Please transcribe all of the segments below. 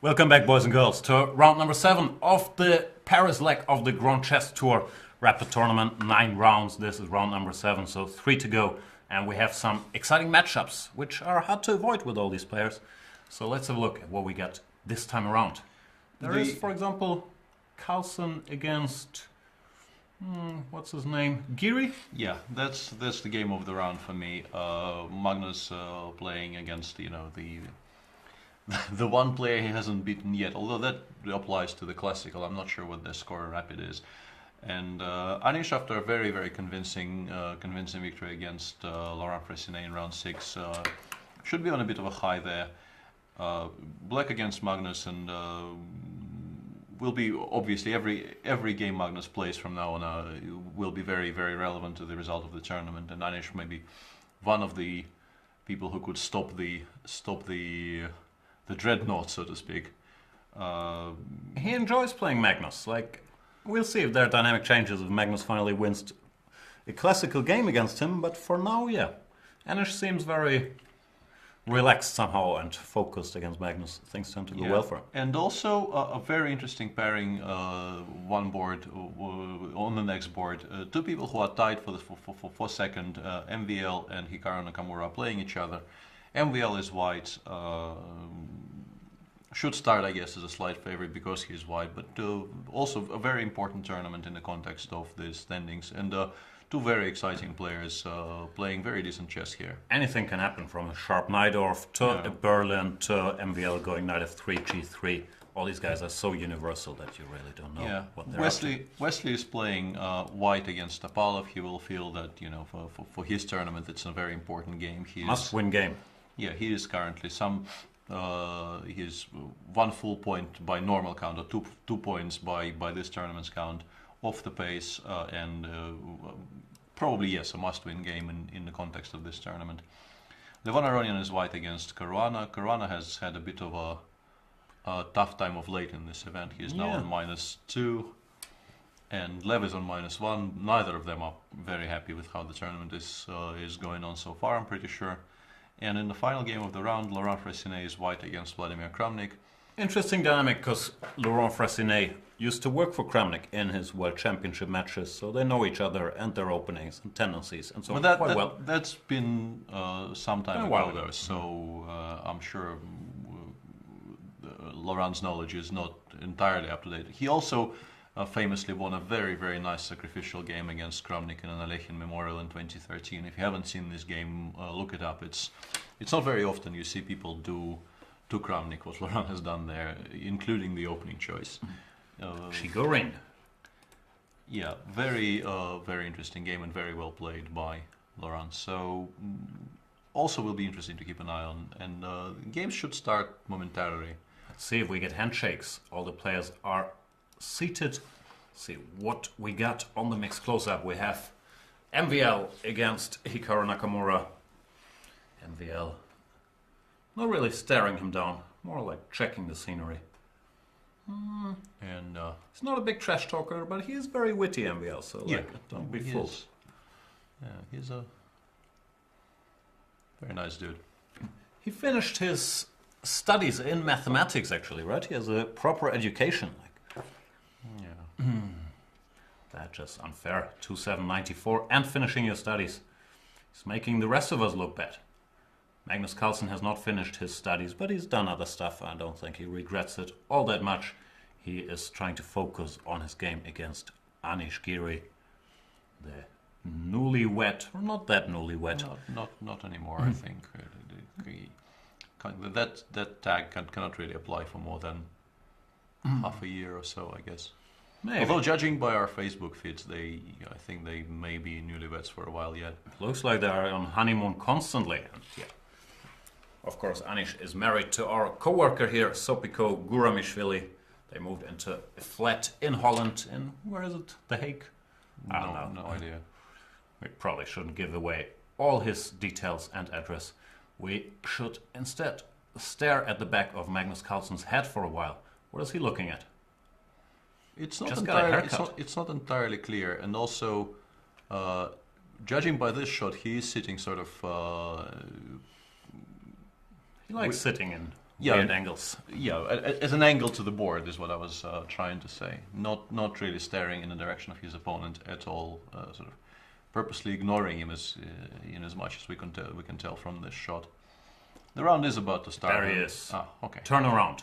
Welcome back, boys and girls, to round number 7 of the Paris leg of the Grand Chess Tour Rapid Tournament. 9 rounds. This is round number 7, so 3 to go. And we have some exciting matchups, which are hard to avoid with all these players. So let's have a look at what we got this time around. There is, for example, Carlson against... what's his name? Giri? Yeah, that's the game of the round for me. Magnus playing against, the one player he hasn't beaten yet, although that applies to the classical. I'm not sure what their score in rapid is. And Anish, after a very, very convincing victory against Laurent Fressinet in round 6, should be on a bit of a high there. Black against Magnus, and will be obviously every game Magnus plays from now on will be very, very relevant to the result of the tournament. And Anish may be one of the people who could stop the dreadnought, so to speak. He enjoys playing Magnus. We'll see if there are dynamic changes if Magnus finally wins a classical game against him. But for now, yeah, Anish seems very relaxed somehow and focused against Magnus. Things tend to go well for him. And also a very interesting pairing, one board on the next board. Two people who are tied for second, MVL and Hikaru Nakamura playing each other. MVL is white. Should start, I guess, as a slight favorite because he's white, but also a very important tournament in the context of the standings. And two very exciting players playing very decent chess here. Anything can happen, from a sharp Najdorf to a Berlin to MVL going knight f3, g3. All these guys are so universal that you really don't know what they're up to. Wesley is playing white against Topalov. He will feel that for his tournament it's a very important game. Must-win game. Yeah, he is currently he's 1 full point by normal count, or 2 points by this tournament's count off the pace, and probably, yes, a must-win game in the context of this tournament. Levon Aronian is white against Caruana. Caruana has had a bit of a tough time of late in this event. He is now on -2, and Lev is on -1. Neither of them are very happy with how the tournament is going on so far, I'm pretty sure. And in the final game of the round, Laurent Fressinet is white against Aronian Caruana. Interesting dynamic, because Laurent Fressinet used to work for Kramnik in his World Championship matches, so they know each other and their openings and tendencies and so on quite well. That's been some time ago, though, so I'm sure Laurent's knowledge is not entirely up to date. He also famously won a very, very nice sacrificial game against Kramnik in an Alechin Memorial in 2013. If you haven't seen this game, look it up. It's not very often you see people do to Kramnik what Laurent has done there, including the opening choice. Chigorin. Yeah, very interesting game and very well played by Laurent. So also will be interesting to keep an eye on. And games should start momentarily. Let's see if we get handshakes. All the players are seated. Let's see what we got on the mix close-up. We have MVL against Hikaru Nakamura. MVL not really staring him down, more like checking the scenery. And he's not a big trash talker, but he is very witty, MVL, so don't be fooled. Yeah, he's a very nice dude. He finished his studies in mathematics, actually, right? He has a proper education. That's just unfair. 2794 and finishing your studies. He's making the rest of us look bad. Magnus Carlsen has not finished his studies, but he's done other stuff. I don't think he regrets it all that much. He is trying to focus on his game against Aronian Giri, the newlywed, or not that newlywed. Not anymore, I think. That tag cannot really apply for more than half a year or so, I guess. Maybe. Although judging by our Facebook feeds, I think they may be newlyweds for a while yet. Looks like they are on honeymoon constantly. And of course, Anish is married to our co-worker here, Sopiko Guramishvili. They moved into a flat in Holland. In, where is it? The Hague? I don't know. No idea. We probably shouldn't give away all his details and address. We should instead stare at the back of Magnus Carlsen's head for a while. What is he looking at? It's not entirely clear, and also, judging by this shot, he is sitting sort of. He likes sitting in weird angles. Yeah, as an angle to the board is what I was trying to say. Not really staring in the direction of his opponent at all, sort of purposely ignoring him in as much as we can tell from this shot. The round is about to start. There he is. Ah, okay. Turn around.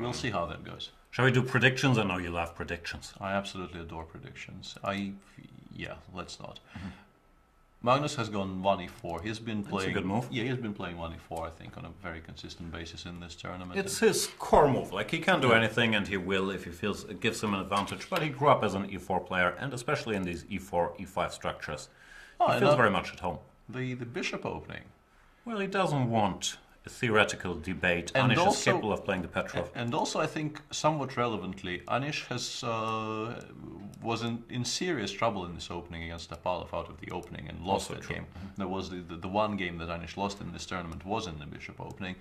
We'll see how that goes. Shall we do predictions? I know you love predictions. I absolutely adore predictions. Yeah, let's not. Magnus has gone 1e4. He's been playing. That's a good move. Yeah, he's been playing 1e4, I think, on a very consistent basis in this tournament. It's his core move. Like, he can do anything, and he will if he feels it gives him an advantage. But he grew up as an e4 player, and especially in these e4, e5 structures, he feels very much at home. The bishop opening. Well, he doesn't want a theoretical debate. And Anish is also- capable of playing the Petrov. And also, I think, somewhat relevantly, Anish was in serious trouble in this opening against Topalov out of the opening and lost Also that true. game. There was the one game that Anish lost in this tournament was in the bishop opening.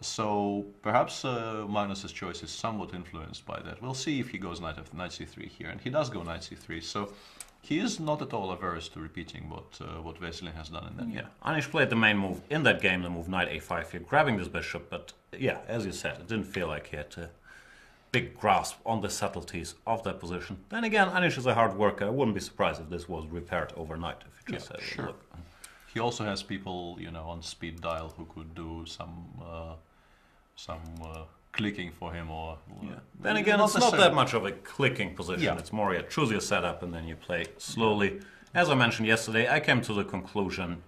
So perhaps Magnus's choice is somewhat influenced by that. We'll see if he goes knight c3 here, and he does go knight c3. So he is not at all averse to repeating what Veselin has done in that game. Yeah, Anish played the main move in that game, the move knight a5 here, grabbing this bishop. But yeah, as you said, it didn't feel like he had a big grasp on the subtleties of that position. Then again, Anish is a hard worker. I wouldn't be surprised if this was repaired overnight. If you just had a look. He also has people, on speed dial who could do some clicking for him, or Then again, it's not that much of a clicking position. Yeah. It's more choose your setup and then you play slowly. As I mentioned yesterday, I came to the conclusion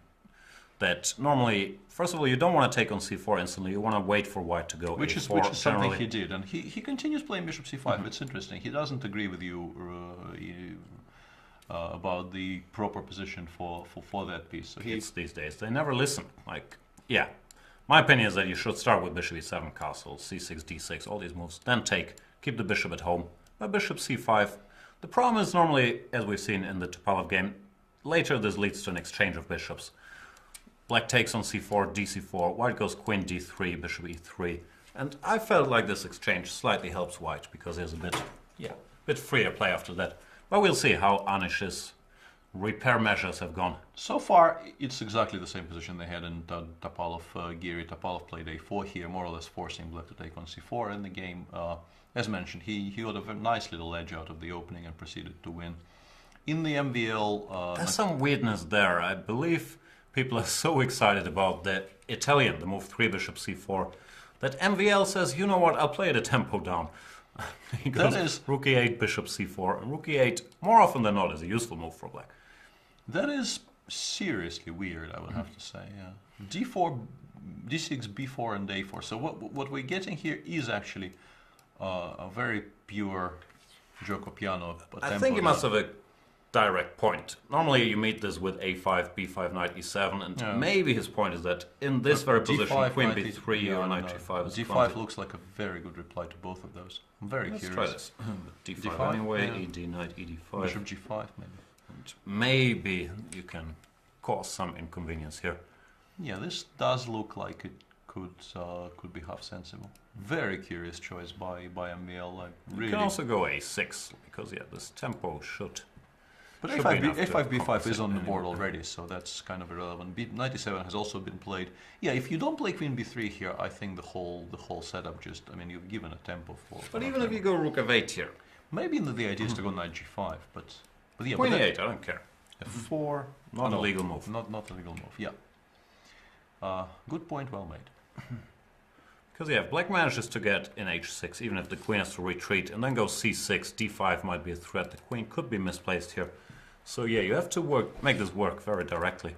that normally, first of all, you don't want to take on c4 instantly. You want to wait for white to go which a4. is something he did, and he continues playing bishop c5. It's interesting. He doesn't agree with you about the proper position for that piece. So Kids these days, they never listen. Like, yeah. My opinion is that you should start with bishop e7, castle, c6, d6, all these moves. Then keep the bishop at home. But bishop c5. The problem is normally, as we've seen in the Topalov game, later this leads to an exchange of bishops. Black takes on c4, dc4, white goes queen d3, bishop e3. And I felt like this exchange slightly helps white because there's a bit freer play after that. But we'll see how Anish's repair measures have gone. So far, it's exactly the same position they had in Topalov Giri. Topalov played a4 here, more or less forcing black to take on c4 in the game. As mentioned, he got a very nice little edge out of the opening and proceeded to win. In the MVL... There's some weirdness there. I believe people are so excited about the Italian, the move 3 bishop c4, that MVL says, you know what, I'll play the tempo down. He goes rook e8, bishop c4, and rook e8, more often than not, is a useful move for black. That is seriously weird, I would have to say. Yeah. D4, D6, B4, and A4. So what we're getting here is actually a very pure Giocopiano. I think he must have a direct point. Normally you meet this with A5, B5, knight E7, and maybe his point is that in this very position, D5, queen knight B3 or knight G5 is D5 clumsy. looks like a very good reply to both of those. I'm very Let's curious. try this. D5 anyway, ED, knight, ED5. Bishop G5 maybe. And maybe you can cause some inconvenience here. Yeah, this does look like it could be half sensible. Very curious choice by MVL. Like, really. You can also go A6 because this tempo should. But should be enough to A5 B5 is compensate on the anyway. board already, so that's kind of irrelevant. B97 has also been played. Yeah, if you don't play Queen B3 here, I think the whole setup just, I mean, you've given a tempo for. But even if you go rook f8 here, maybe the idea is to go knight G5, but yeah, queen but e8, I don't care. F4, not a legal move. Not a legal move. Yeah. Good point, well made. Because if black manages to get in h6, even if the queen has to retreat, and then go c6, d5 might be a threat. The queen could be misplaced here. So yeah, you have to make this work very directly.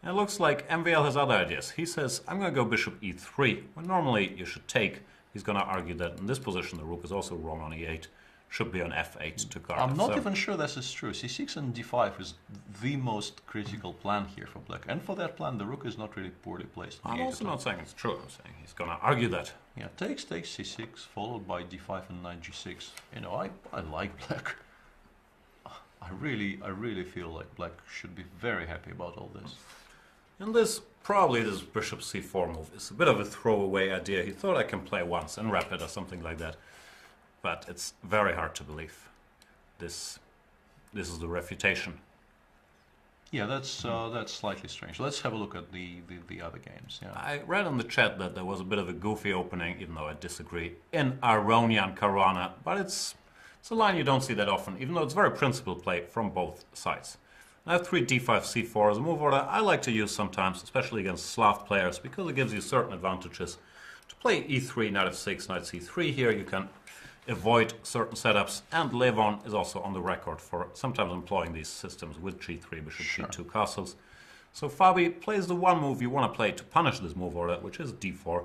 And it looks like MVL has other ideas. He says, I'm going to go bishop e3, when normally you should take. He's going to argue that in this position the rook is also wrong on e8. Should be on f8 to guard. I'm not even sure this is true. c6 and d5 is the most critical plan here for black. And for that plan, the rook is not really poorly placed. I'm also not saying it's true. I'm saying he's going to argue that. Yeah, takes c6, followed by d5 and knight g6. You know, I like black. I really feel like black should be very happy about all this. And this bishop c4 move is a bit of a throwaway idea. He thought I can play once and wrap it or something like that. But it's very hard to believe. This is the refutation. Yeah, that's slightly strange. Let's have a look at the other games. Yeah. I read on the chat that there was a bit of a goofy opening, even though I disagree, in Aronian Caruana, but it's a line you don't see that often, even though it's very principled play from both sides. I have 3 d5 c4 as a move order I like to use sometimes, especially against Slav players, because it gives you certain advantages. To play e3, knight f6, knight c3 here, you can avoid certain setups, and Levon is also on the record for sometimes employing these systems with g3, bishop g2 castles. So Fabi plays the one move you want to play to punish this move order, which is d4.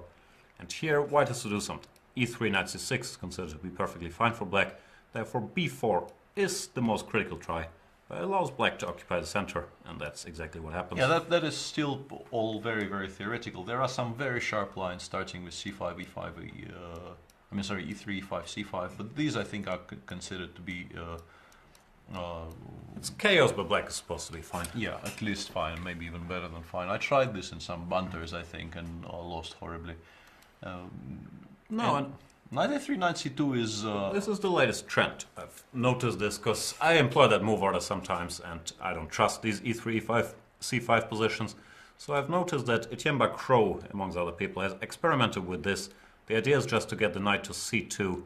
And here white has to do something. e3, knight c6 is considered to be perfectly fine for black, therefore b4 is the most critical try. But it allows black to occupy the center, and that's exactly what happens. Yeah, that is still all very, very theoretical. There are some very sharp lines starting with c5, e5, e3, e5, c5, but these I think are considered to be... it's chaos, but black is supposed to be fine. Yeah, at least fine, maybe even better than fine. I tried this in some bunters, I think, and lost horribly. Knight a3, knight c2 is... This is the latest trend. I've noticed this because I employ that move order sometimes, and I don't trust these e3, e5, c5 positions. So I've noticed that Etienne Bacro, amongst other people, has experimented with this. The idea is just to get the knight to c2,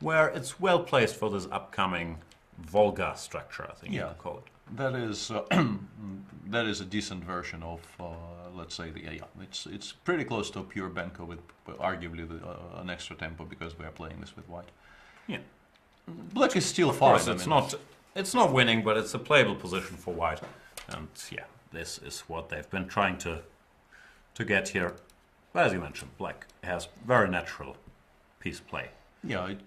where it's well placed for this upcoming Volga structure, I think you could call it. That is that is a decent version of, let's say, it's pretty close to a pure Benko with arguably an extra tempo because we are playing this with white. Yeah, black is still of fine. Course, it's not winning, but it's a playable position for white. And yeah, this is what they've been trying to get here. But as you mentioned, black has very natural piece play. Yeah, it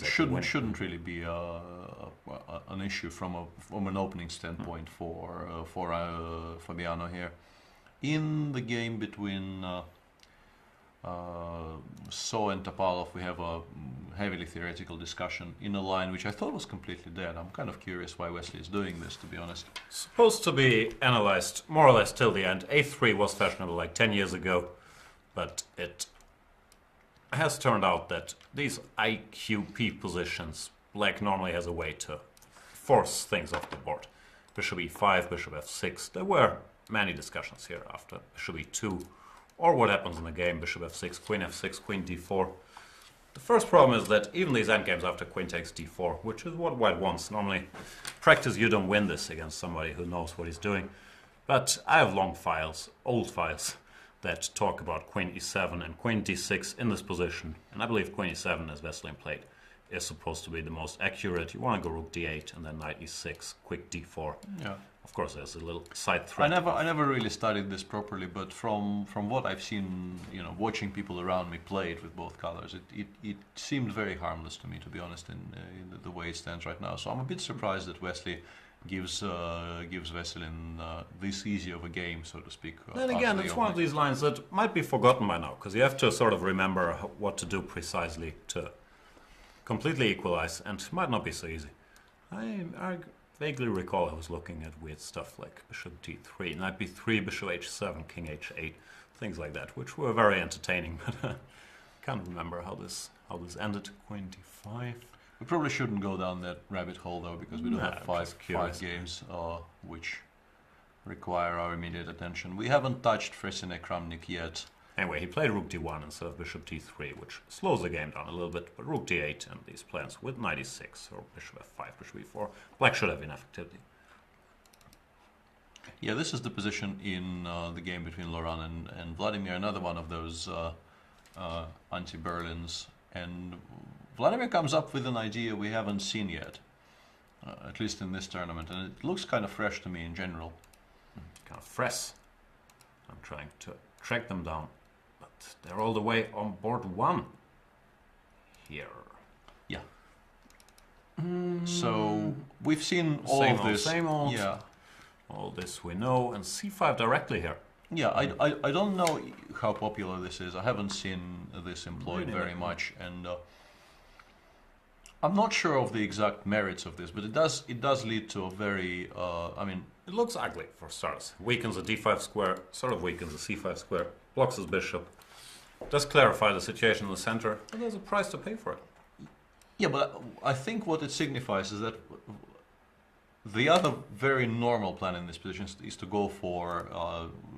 shouldn't really be an issue from an opening standpoint for Fabiano here. In the game between So and Topalov, we have a heavily theoretical discussion in a line which I thought was completely dead. I'm kind of curious why Wesley is doing this, to be honest. Supposed to be analyzed more or less till the end. A3 was fashionable like 10 years ago, but it has turned out that these IQP positions, black normally has a way to force things off the board. Bishop e5, bishop f6. There were many discussions here after bishop e2, or what happens in the game, bishop f6, queen d4. The first problem is that even these endgames after queen takes d4, which is what white wants. Normally, practice you don't win this against somebody who knows what he's doing. But I have long files, old files, that talk about queen e7 and queen d6 in this position. And I believe queen e7, as Veselin played, is supposed to be the most accurate. You want to go rook d8 and then knight e6, quick d4. Yeah. Of course, there's a little side threat. I never really studied this properly, but from what I've seen, watching people around me play it with both colors, it seemed very harmless to me, to be honest, in the way it stands right now. So I'm a bit surprised that Wesley gives Veselin this easy of a game, so to speak. Then again, it's one of these lines that might be forgotten by now, because you have to sort of remember what to do precisely to completely equalize, and it might not be so easy. I vaguely recall I was looking at weird stuff like bishop d3, knight b3, bishop h7, king h8, things like that, which were very entertaining, but I can't remember how this ended. Queen d5. We probably shouldn't go down that rabbit hole, though, because we don't have five games which require our immediate attention. We haven't touched Fressinet Kramnik yet. Anyway, he played rook d1 instead of bishop d3, which slows the game down a little bit, but rook d8 and these plans with knight e6 or bishop f5, bishop e4, black should have enough activity. Yeah, this is the position in the game between Laurent and Vladimir, another one of those anti-Berlins, and Vladimir comes up with an idea we haven't seen yet, at least in this tournament, and it looks kind of fresh to me in general. Kind of fresh. I'm trying to track them down, but they're all the way on board one here. Yeah. So we've seen all of this. Same old. Yeah. All this we know, and c5 directly here. Yeah, I don't know how popular this is. I haven't seen this employed very much, and I'm not sure of the exact merits of this, but it does lead to a very it looks ugly for starters. Weakens the d5 square, sort of weakens the c5 square, blocks his bishop. Does clarify the situation in the center, but there's a price to pay for it. Yeah, but I think what it signifies is that The other very normal plan in this position is to go for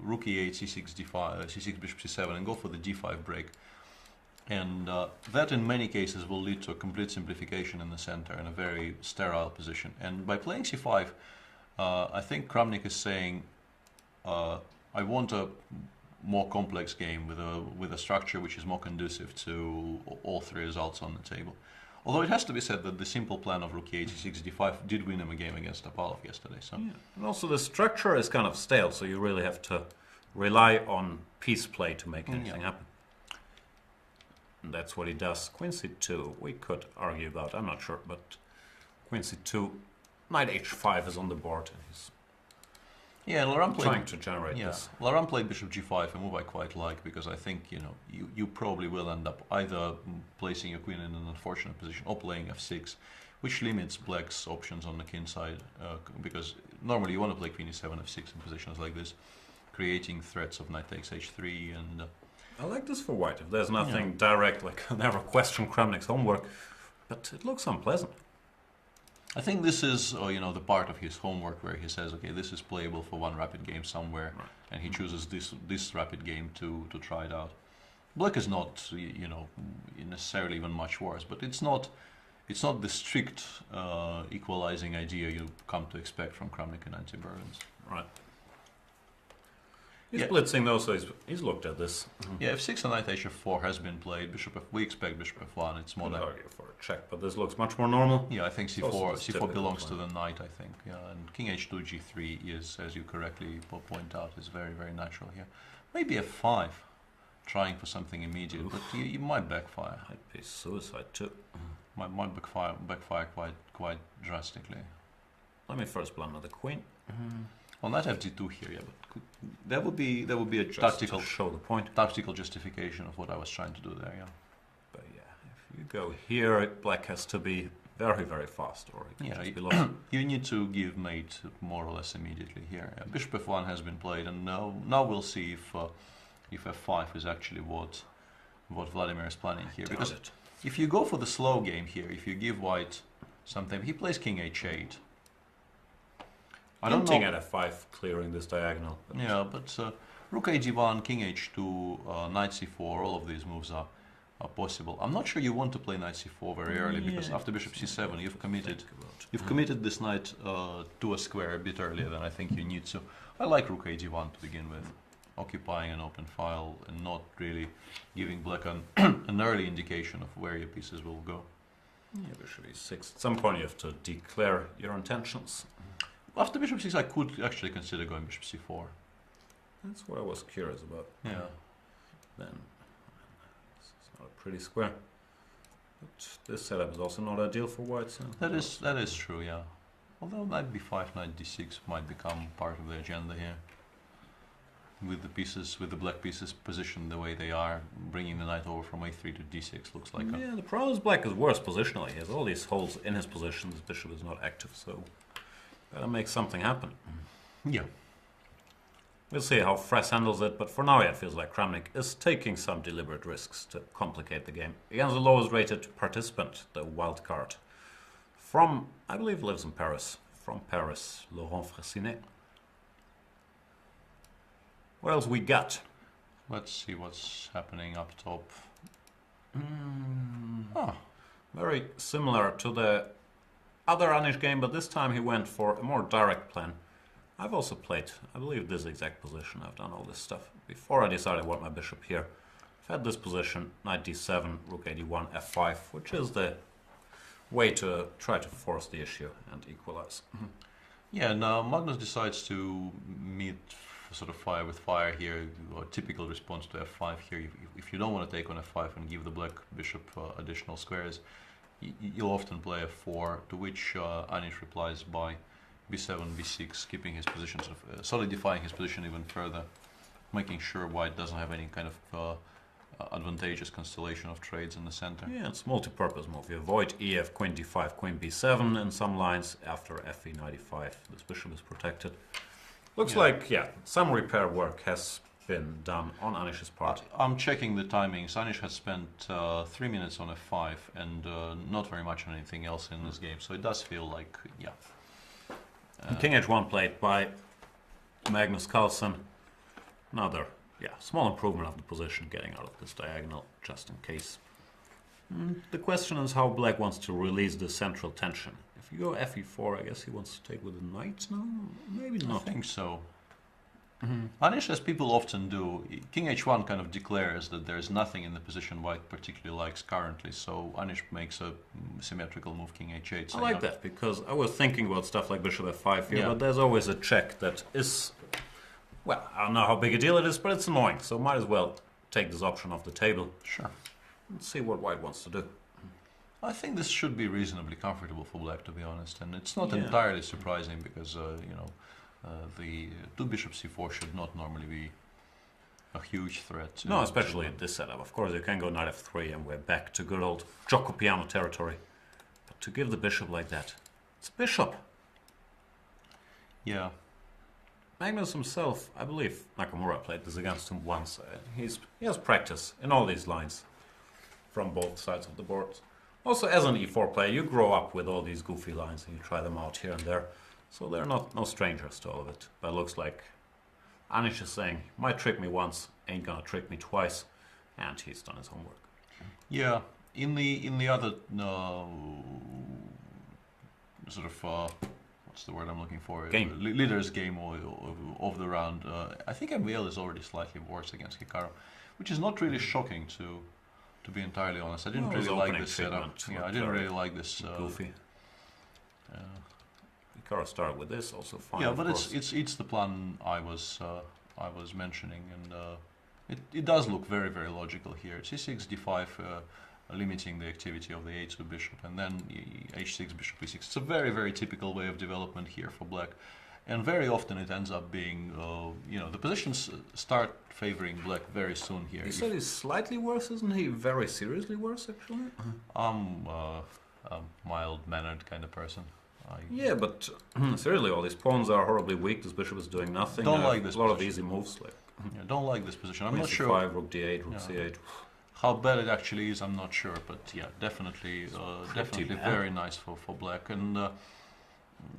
rook e8, c6, d5, c6, bishop c7, and go for the d5 break. And that in many cases will lead to a complete simplification in the center in a very sterile position. And by playing c5, I think Kramnik is saying, I want a more complex game with a structure which is more conducive to all three results on the table. Although it has to be said that the simple plan of rook e8, c6, d5 did win him a game against Topalov yesterday. So. Yeah. And also the structure is kind of stale, so you really have to rely on piece play to make anything happen. And that's what he does. Queen c2, we could argue about, I'm not sure, but Queen c2, knight h5 is on the board, and he's Laurent trying to generate this. Laurent played bishop g5, a move I quite like, because I think you probably will end up either placing your queen in an unfortunate position or playing f6, which limits black's options on the king side, because normally you want to play queen e7, f6 in positions like this, creating threats of knight takes h3 and... I like this for white, if there's nothing direct, like I never question Kramnik's homework, but it looks unpleasant. I think this is, the part of his homework where he says, okay, this is playable for one rapid game somewhere, and he chooses this rapid game to try it out. Black is not, necessarily even much worse, but it's not the strict equalizing idea you come to expect from Kramnik and anti-Bergens. Right. He's blitzing though, so he's looked at this. Yeah, f6 and knight h4 has been played. We expect bishop f1. It's more like argue for a check, but this looks much more normal. Yeah, I think c4 belongs to the knight. I think. Yeah, and king h2 g3 is, as you correctly point out, is very very natural here. Maybe f5, trying for something immediate, but you might backfire. Might be suicide too. Might backfire quite drastically. Let me first blunder the queen. On knight fd2 here, yeah, but that would be a Just tactical to show the point. Tactical justification of what I was trying to do there. Yeah. But yeah, if you go here, black has to be very very fast, or it can just be lost. You need to give mate more or less immediately here. Bishop f1 has been played, and now we'll see if f5 is actually what Vladimir is planning here. Because if you go for the slow game here, if you give white something, he plays king h8. I don't think at f5 clearing this diagonal. But rook a1, king h2, knight c4, all of these moves are possible. I'm not sure you want to play knight c4 very early, because after bishop c7 you've committed this knight to a square a bit earlier than I think you need to. I like rook a1 to begin with, occupying an open file and not really giving black an early indication of where your pieces will go. Yeah, bishop e6. At some point you have to declare your intentions. After bishop 6, I could actually consider going bishop c4. That's what I was curious about. Yeah. Then it's not a pretty square. But this setup is also not ideal for white. So that is true, yeah. Although knight b5, knight d6 might become part of the agenda here. With the black pieces positioned the way they are, bringing the knight over from a3 to d6 looks like. Yeah, the problem is black is worse positionally. He has all these holes in his position. His bishop is not active, so. Gotta make something happen. Yeah. We'll see how Fress handles it, but for now it feels like Kramnik is taking some deliberate risks to complicate the game against the lowest rated participant, the wild card. From, I believe lives in Paris. From Paris, Laurent Fressinet. What else we got? Let's see what's happening up top. Very similar to the other Anish game, but this time he went for a more direct plan. I've also played, I believe, this exact position. I've done all this stuff before I decided I want my bishop here. I've had this position, knight d7, rook a1, f5, which is the way to try to force the issue and equalize. Yeah, and Magnus decides to meet sort of fire with fire here, a typical response to f5 here. If you don't want to take on f5 and give the black bishop additional squares, you'll often play f4, to which Anish replies by b7, b6, keeping his position, solidifying his position even further, making sure white doesn't have any kind of advantageous constellation of trades in the center. Yeah, it's multi-purpose move. You avoid ef, queen d5, queen b7 in some lines. After fe knight e5, this bishop is protected. Looks like, some repair work has been done on Anish's part. I'm checking the timings. Anish has spent 3 minutes on f5 and not very much on anything else in this game, so it does feel like, King h1 played by Magnus Carlsen. Another, small improvement of the position, getting out of this diagonal just in case. The question is how black wants to release the central tension. If you go fe4, I guess he wants to take with the knight now? Maybe not. I think so. Anish, as people often do, King h1 kind of declares that there's nothing in the position white particularly likes currently, so Anish makes a symmetrical move, King h8. I like that, because I was thinking about stuff like bishop f5 here, Yeah. but there's always a check that is, well, I don't know how big a deal it is, but it's annoying, so might as well take this option off the table. Sure. And see what white wants to do. I think this should be reasonably comfortable for black, to be honest, and it's not Yeah. entirely surprising because, the 2 bishop c4 should not normally be a huge threat. No, especially in this setup. Of course, you can go knight f3 and we're back to good old Gioco Piano territory. But to give the bishop like that, it's bishop. Yeah. Magnus himself, I believe Nakamura played this against him once. He has practice in all these lines from both sides of the board. Also, as an e4 player, you grow up with all these goofy lines and you try them out here and there. So they're no strangers to all of it. But it looks like Anish is saying, might trick me once, ain't gonna trick me twice. And he's done his homework. Yeah. In the other sort of what's the word I'm looking for? Game. Leader's game of the round. I think MVL is already slightly worse against Hikaru, which is not really shocking to be entirely honest. I didn't really like this setup. Yeah, I didn't really like this. Goofy. Hikaru started with this, also fine. Yeah, but it's the plan I was mentioning, and it does look very, very logical here. c6 d5. Limiting the activity of the a2 bishop, and then h6 bishop e6. It's a very, very typical way of development here for black, and very often it ends up being, the positions start favoring black very soon here. You said he's slightly worse, isn't he? Very seriously worse, actually? I'm a mild-mannered kind of person. Yeah, but seriously, all these pawns are horribly weak. This bishop is doing nothing. Don't like this a lot of position. easy moves. Like Don't like this position. I'm Queen not sure. c5, rook d8, rook c8. How bad it actually is, I'm not sure, but yeah, definitely bad. very nice for black. And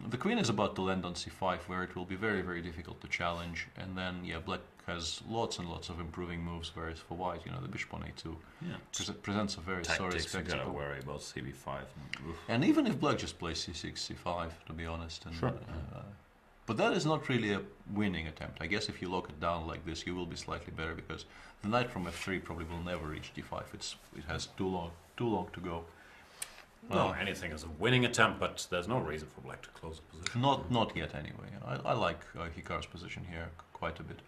the queen is about to land on c5, where it will be very, very difficult to challenge. And then, black has lots and lots of improving moves, whereas for white, the bishop on a2 presents a very sorry Tactics, you spectacle. gotta worry about cb5. And even if black just plays c6, c5, to be honest. And, Sure. But that is not really a winning attempt. I guess if you lock it down like this, you will be slightly better, because the knight from f3 probably will never reach d5. It has too long to go. No, anything is a winning attempt, but there's no reason for black to close the position. Not yet, anyway. I like Hikaru's position here quite a bit.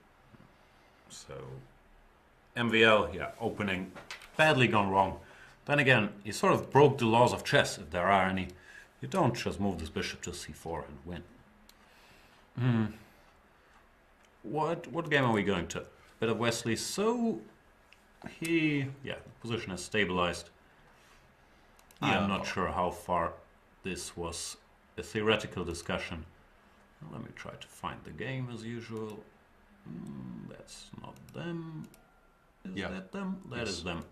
So, MVL, opening, badly gone wrong. Then again, he sort of broke the laws of chess, if there are any. You don't just move this bishop to c4 and win. What game are we going to? Bit of Wesley. So the position has stabilized. I'm not sure how far this was a theoretical discussion. Let me try to find the game as usual. That's not them. Is that them? That is them.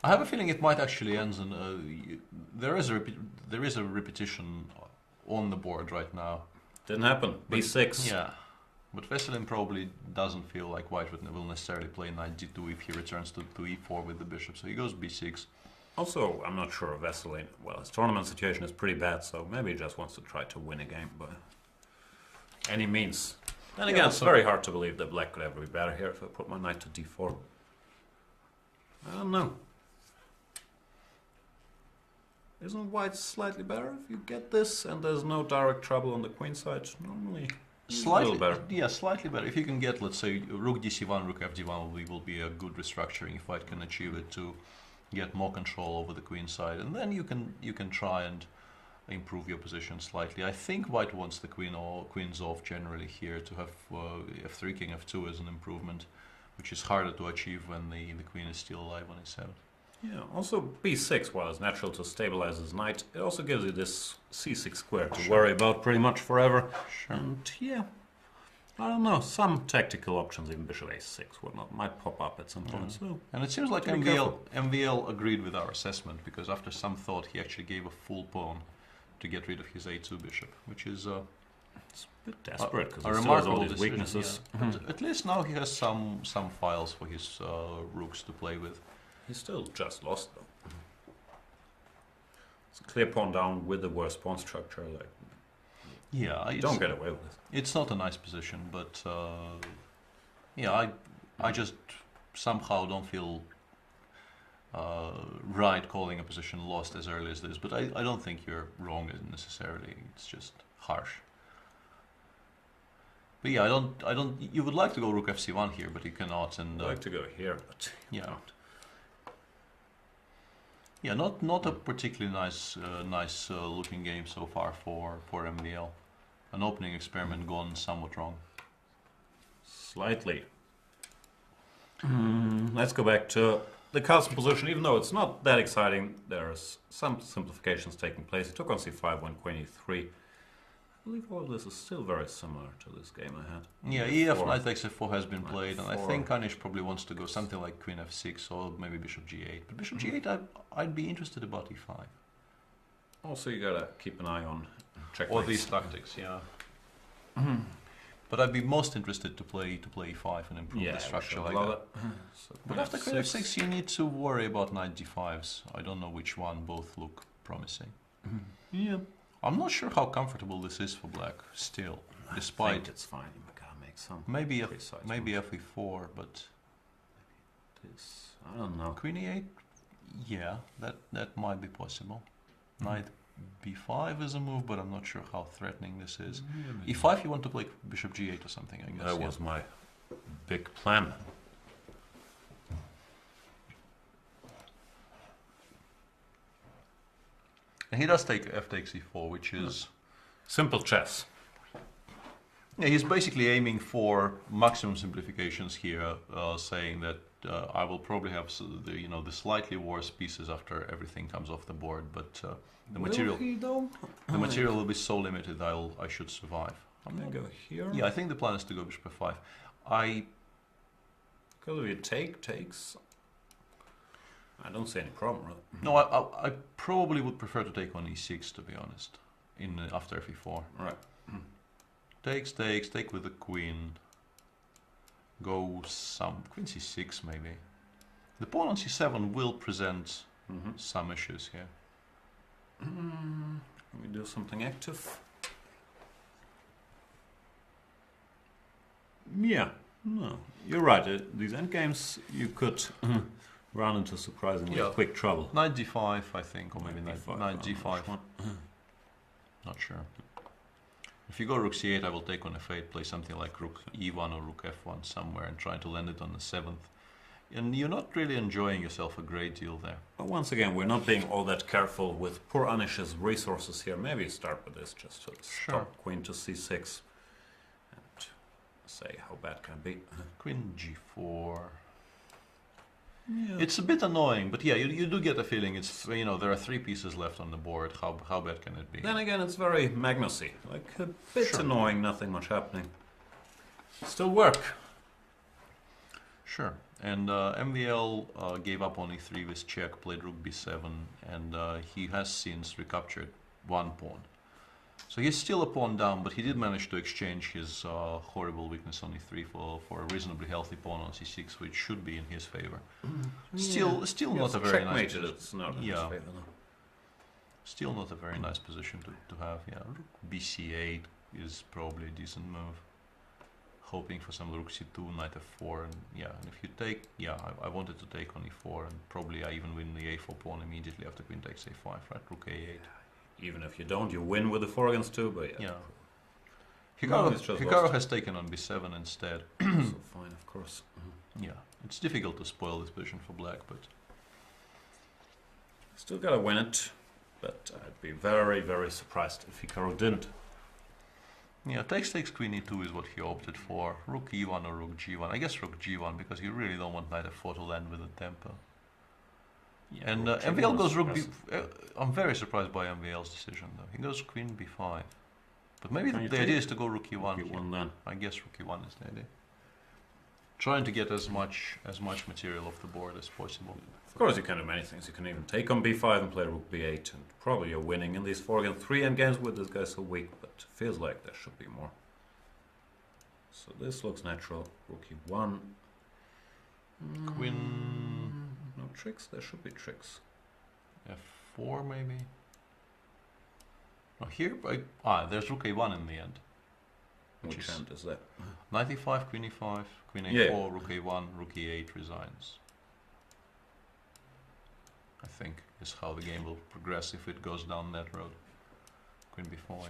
I have a feeling it might actually end in there is a repetition on the board right now. Didn't happen. b6. Yeah, but Veselin probably doesn't feel like white will necessarily play knight d2 if he returns to e4 with the bishop, so he goes b6. Also, I'm not sure Veselin. Well, his tournament situation is pretty bad, so maybe he just wants to try to win a game by any means. Then again, it's very hard to believe that black could ever be better here if I put my knight to d4. I don't know. Isn't white slightly better if you get this and there's no direct trouble on the queen side? Normally, a little better. Yeah, slightly better. If you can get, let's say, rook dc1, rook fd1 will be a good restructuring if white can achieve it to get more control over the queen side, and then you can try and improve your position slightly. I think white wants the queens off generally here to have f3 king f2 as an improvement, which is harder to achieve when the queen is still alive on e7. Yeah, also b6, while it's natural to stabilize his knight, it also gives you this c6 square to worry about pretty much forever. Sure. And I don't know, some tactical options, even bishop a6, whatnot, might pop up at some point. So, and it seems like be careful. MVL agreed with our assessment, because after some thought he actually gave a full pawn to get rid of his a2 bishop, which is It's a bit desperate because a he still has remarkable all these decision, weaknesses. yeah. But at least now he has some files for his rooks to play with. He still just lost though. It's a clear pawn down with the worst pawn structure. Like, Yeah, you don't get away with it. It's not a nice position, but yeah, I just somehow don't feel right calling a position lost as early as this. But I don't think you're wrong necessarily. It's just harsh. But yeah, I don't. You would like to go rook fc1 here, but you cannot. And I'd like to go here, but you yeah. can't. Yeah, not a particularly nice looking game so far for MVL. An opening experiment gone somewhat wrong. Slightly. Let's go back to the Carlsen position. Even though it's not that exciting, there's some simplifications taking place. He took on c5, won queen e3. I believe all of this is still very similar to this game I had. Yeah, EF knight takes f4 has been played, and I F4. think Anish probably wants to go something like queen f6 or maybe bishop g8. But bishop g8, I'd be interested about e5. Also, you gotta keep an eye on checkmates. Or these tactics, yeah. But I'd be most interested to play e5 and improve the structure like that. So But after queen f6, you need to worry about knight d5s. I don't know which one. Both look promising. Yeah. I'm not sure how comfortable this is for black still, I despite think it's fine. You gotta make some maybe precise maybe moves. fe4, but This, I don't know. queen e8, yeah, that might be possible. Knight b5 is a move, but I'm not sure how threatening this is. e5, you want to play bishop g8 or something, I guess. That yeah. was my big plan. And he does take f takes e4, which is Simple chess. yeah, he's basically aiming for maximum simplifications here, saying that I will probably have the slightly worse pieces after everything comes off the board, but the material will be so limited I should survive. I'm gonna go here. Yeah, I think the plan is to go bishop f5. Because if you takes. I don't see any problem with it. No, I probably would prefer to take on e6, to be honest, in after fe4. Right. Takes, take with the queen. Go some queen c6 maybe. The pawn on c7 will present some issues here. Let me do something active. Yeah, no, you're right. These endgames you could run into surprisingly quick trouble. Knight d5, I think, or maybe knight g5. Not sure. If you go rook c8, I will take on f8, play something like rook e1 or rook f1 somewhere and try to land it on the 7th. And you're not really enjoying yourself a great deal there. But once again, we're not being all that careful with poor Anish's resources here. Maybe start with this just to stop queen to c6 and say how bad can it be. Queen g4. Yeah. It's a bit annoying, but yeah, you do get a feeling it's, there are 3 pieces left on the board. How bad can it be? Then again, it's very Magnusy. Like a bit annoying, nothing much happening. Still work. Sure. And MVL gave up on e3 with check, played rook b7, and he has since recaptured 1 pawn. So he's still a pawn down, but he did manage to exchange his horrible weakness on e3 for a reasonably healthy pawn on c6, which should be in his favor. Still not a very nice position. It's not in his favor, no. Still not a very nice position to have. Yeah, rook bc8 is probably a decent move. Hoping for some rook c2, knight f4, and if you take, I wanted to take on e4, and probably I even win the a4 pawn immediately after queen takes a5, right? Rook a8. Even if you don't, you win with the 4 against 2, but Hikaru has taken on b7 instead. So fine, of course. Yeah, it's difficult to spoil this position for black, but Still gotta win it, but I'd be very, very surprised if Hikaru didn't. yeah, takes queen e2 is what he opted for. Rook e1 or rook g1. I guess rook g1 because you really don't want knight f4 to land with a tempo. Yeah, And MVL goes rook b. I'm very surprised by MVL's decision though. He goes queen b5, but maybe the idea is to go rook e1. Rook e1 then. I guess rook e1 is the idea. trying to get as much material off the board as possible. Of course, you can do many things. You can even take on b5 and play rook b8, and probably you're winning in these 4 against 3 endgames with this guy so weak, but feels like there should be more. So this looks natural. Rook e1. Queen. No tricks? There should be tricks. F4 maybe. Oh, here, there's rook a1 in the end. Which hand is that? Knight e5, queen e5, queen a4, Yeah. rook a1, rook e8 resigns. I think is how the game will progress if it goes down that road. Queen b4, yeah.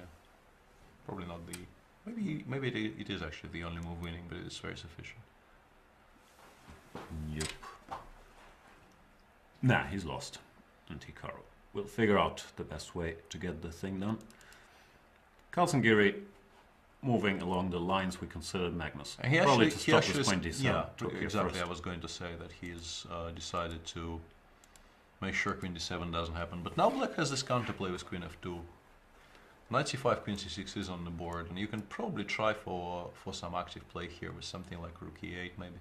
Probably not the... Maybe it is actually the only move winning, but it is very sufficient. Yep. Nah, he's lost. And Hikaru will figure out the best way to get the thing done. Carlsen Giri moving along the lines we considered Magnus. Probably to stop this queen d7. Yeah, exactly. I was going to say that he's decided to make sure queen d7 doesn't happen. But now black has this counterplay with queen f2. Knight c5, queen c6 is on the board, and you can probably try for some active play here with something like rook e8 maybe.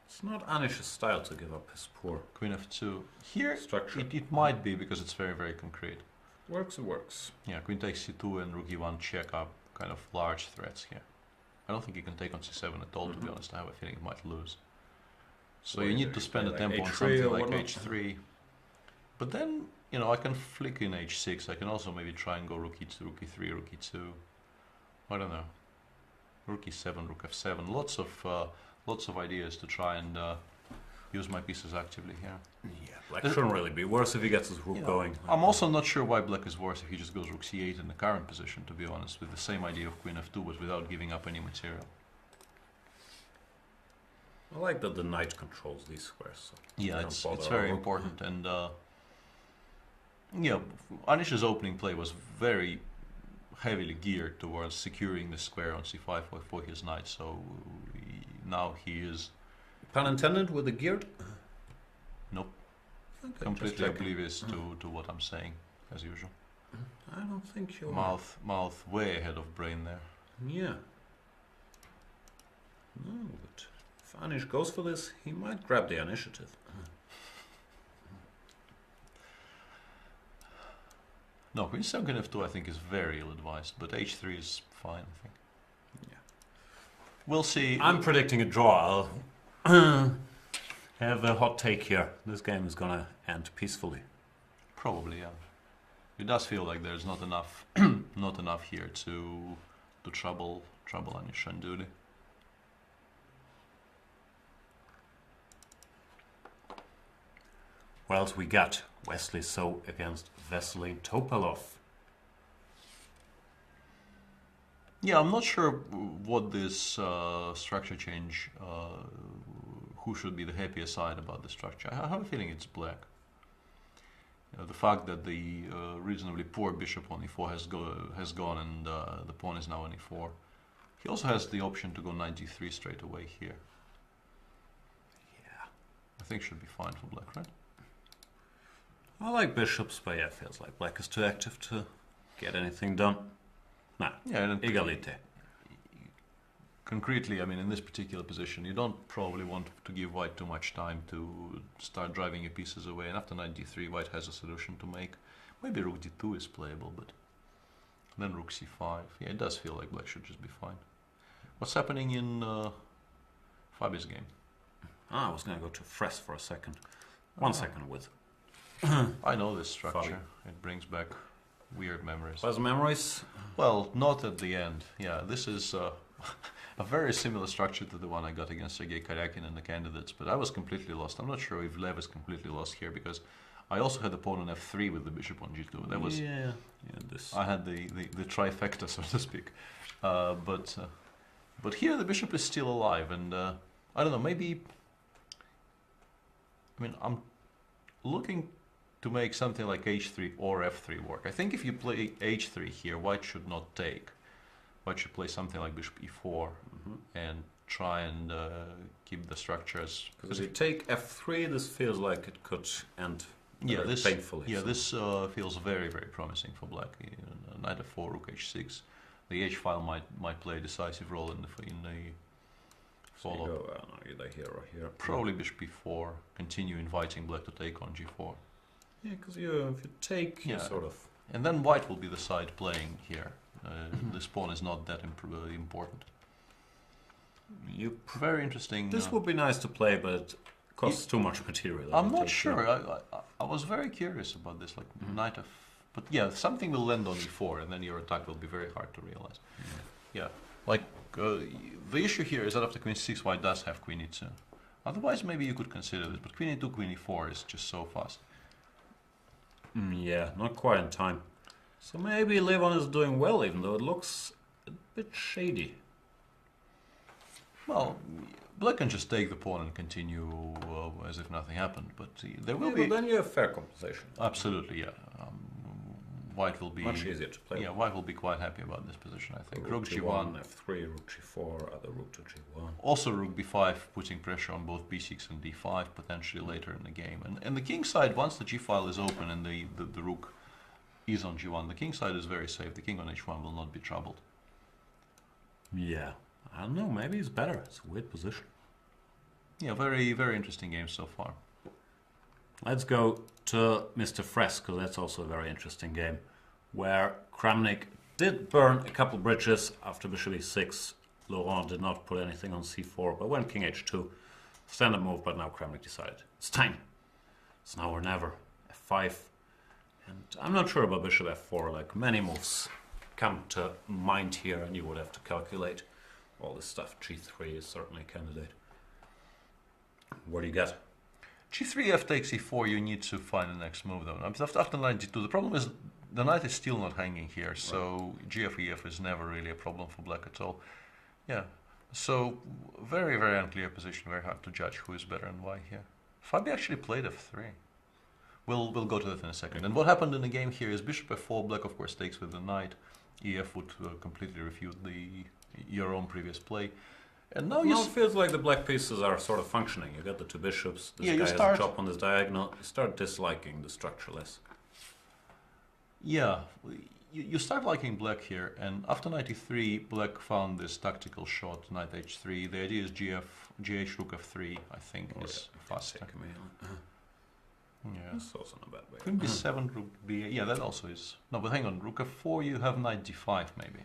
It's not Anish's style to give up his poor Queen f2. Here, structure. it might be because it's very, very concrete. Works, it works. Yeah, queen takes c2 and rook e1 check up kind of large threats here. I don't think you can take on c7 at all, to be honest. I have a feeling you might lose. So you need to spend a tempo on something like h3. But then, you know, I can flick in h6. I can also maybe try and go rook e2, rook e3, rook e2. I don't know. Rook e7, rook f7. Lots of ideas to try and use my pieces actively here. Yeah, black shouldn't really be worse if he gets his rook going. I'm also not sure why black is worse if he just goes rook c8 in the current position, to be honest, with the same idea of queen f2, but without giving up any material. I like that the knight controls these squares. So yeah, it's very important. And yeah, Anish's opening play was very heavily geared towards securing the square on c5 for his knight, so now he is... Pun intended with the geared? Nope. Okay, completely oblivious to what I'm saying, as usual. I don't think you're... Mouth way ahead of brain there. Yeah. No, but if Anish goes for this, he might grab the initiative. No, queen 7 queen f2 I think is very ill-advised, but h3 is fine, I think. Yeah. We'll see. I'm predicting a draw. I'll have a hot take here. This game is gonna end peacefully. Probably, yeah. It does feel like there's not enough, not enough here to trouble Anish unduly. What else we got? Wesley So against Vasily Topalov. Yeah, I'm not sure what this structure change, who should be the happiest side about the structure. I have a feeling it's black. The fact that the reasonably poor bishop on e4 has gone and the pawn is now on e4. He also has the option to go knight d3 straight away here. Yeah. I think should be fine for black, right? I like bishops, but yeah, it feels like black is too active to get anything done. Nah, yeah, egalite. Concretely, I mean, in this particular position, you don't probably want to give white too much time to start driving your pieces away. And after knight d3, white has a solution to make. Maybe rook d2 is playable, but then rook c5. Yeah, it does feel like black should just be fine. What's happening in Fabi's game? I was going to go to Fress for a second. 1 second with. I know this structure. Fabi. It brings back weird memories. Pleasant memories? Well, not at the end. Yeah, this is a very similar structure to the one I got against Sergei Karyakin and the candidates, but I was completely lost. I'm not sure if Lev is completely lost here, because I also had the pawn on f3 with the bishop on g2. That was this. I had the trifecta, so to speak. But here the bishop is still alive, and I don't know, maybe... I mean, I'm looking to make something like h3 or f3 work. I think if you play h3 here, white should not take. White should play something like bishop e4 and try and keep the structures. Because if you take f3, this feels like it could end painfully. Yeah, this feels very, very promising for black. Knight f4, rook h6. The h file might play a decisive role in the So follow. you go, no, either here or here. Probably bishop b4, continue inviting black to take on g4. Yeah, because if you take, you Yeah. sort of... And then white will be the side playing here. This pawn is not that important. Very interesting. This would be nice to play, but it costs too much material. I'm not sure. I was very curious about this, like knight of... But yeah, something will land on e4, and then your attack will be very hard to realize. Yeah, like the issue here is that after queen c6, white does have queen e2. Otherwise, maybe you could consider this, but queen e2, queen e4 is just so fast. Yeah, not quite in time. So maybe Levon is doing well, even though it looks a bit shady. Well, black can just take the pawn and continue as if nothing happened, but there will be... But then you have fair compensation. Absolutely, yeah. White will be... Much easier to play. Yeah, white will be quite happy about this position, I think. Rook g1, g1. f3, rook g4, other rook to g1. Also rook b5, putting pressure on both b6 and d5, potentially later in the game. And the king side, once the g file is open and the rook is on g1, the king side is very safe. The king on h1 will not be troubled. Yeah, I don't know, maybe it's better. It's a weird position. Yeah, very, very interesting game so far. Let's go to Mr. Fress, because that's also a very interesting game, where Kramnik did burn a couple bridges after bishop e6. Laurent did not put anything on c4, but went king h2. Standard move, but now Kramnik decided it's time. It's now or never. f5. And I'm not sure about bishop f4, like many moves come to mind here, and you would have to calculate all this stuff. g3 is certainly a candidate. What do you get? g3, f takes e4, you need to find the next move though. After knight g2, the problem is the knight is still not hanging here, so gf ef is never really a problem for black at all. Yeah, so very, very unclear position, very hard to judge who is better and why here. Fabi actually played f3. We'll go to that in a second. And what happened in the game here is bishop f4, black of course takes with the knight. ef would completely refute your own previous play. And now it feels like the black pieces are sort of functioning. You got the two bishops, this guy has a chop on this diagonal. You start disliking the structure less. Yeah, you start liking black here, and after knight e3, black found this tactical shot, knight h3. The idea is gh rook f3, I think, is faster. Yeah. That's also not a bad way. Queen b7, rook b. Yeah, that also is. No, but hang on, rook f4, you have knight d5 maybe.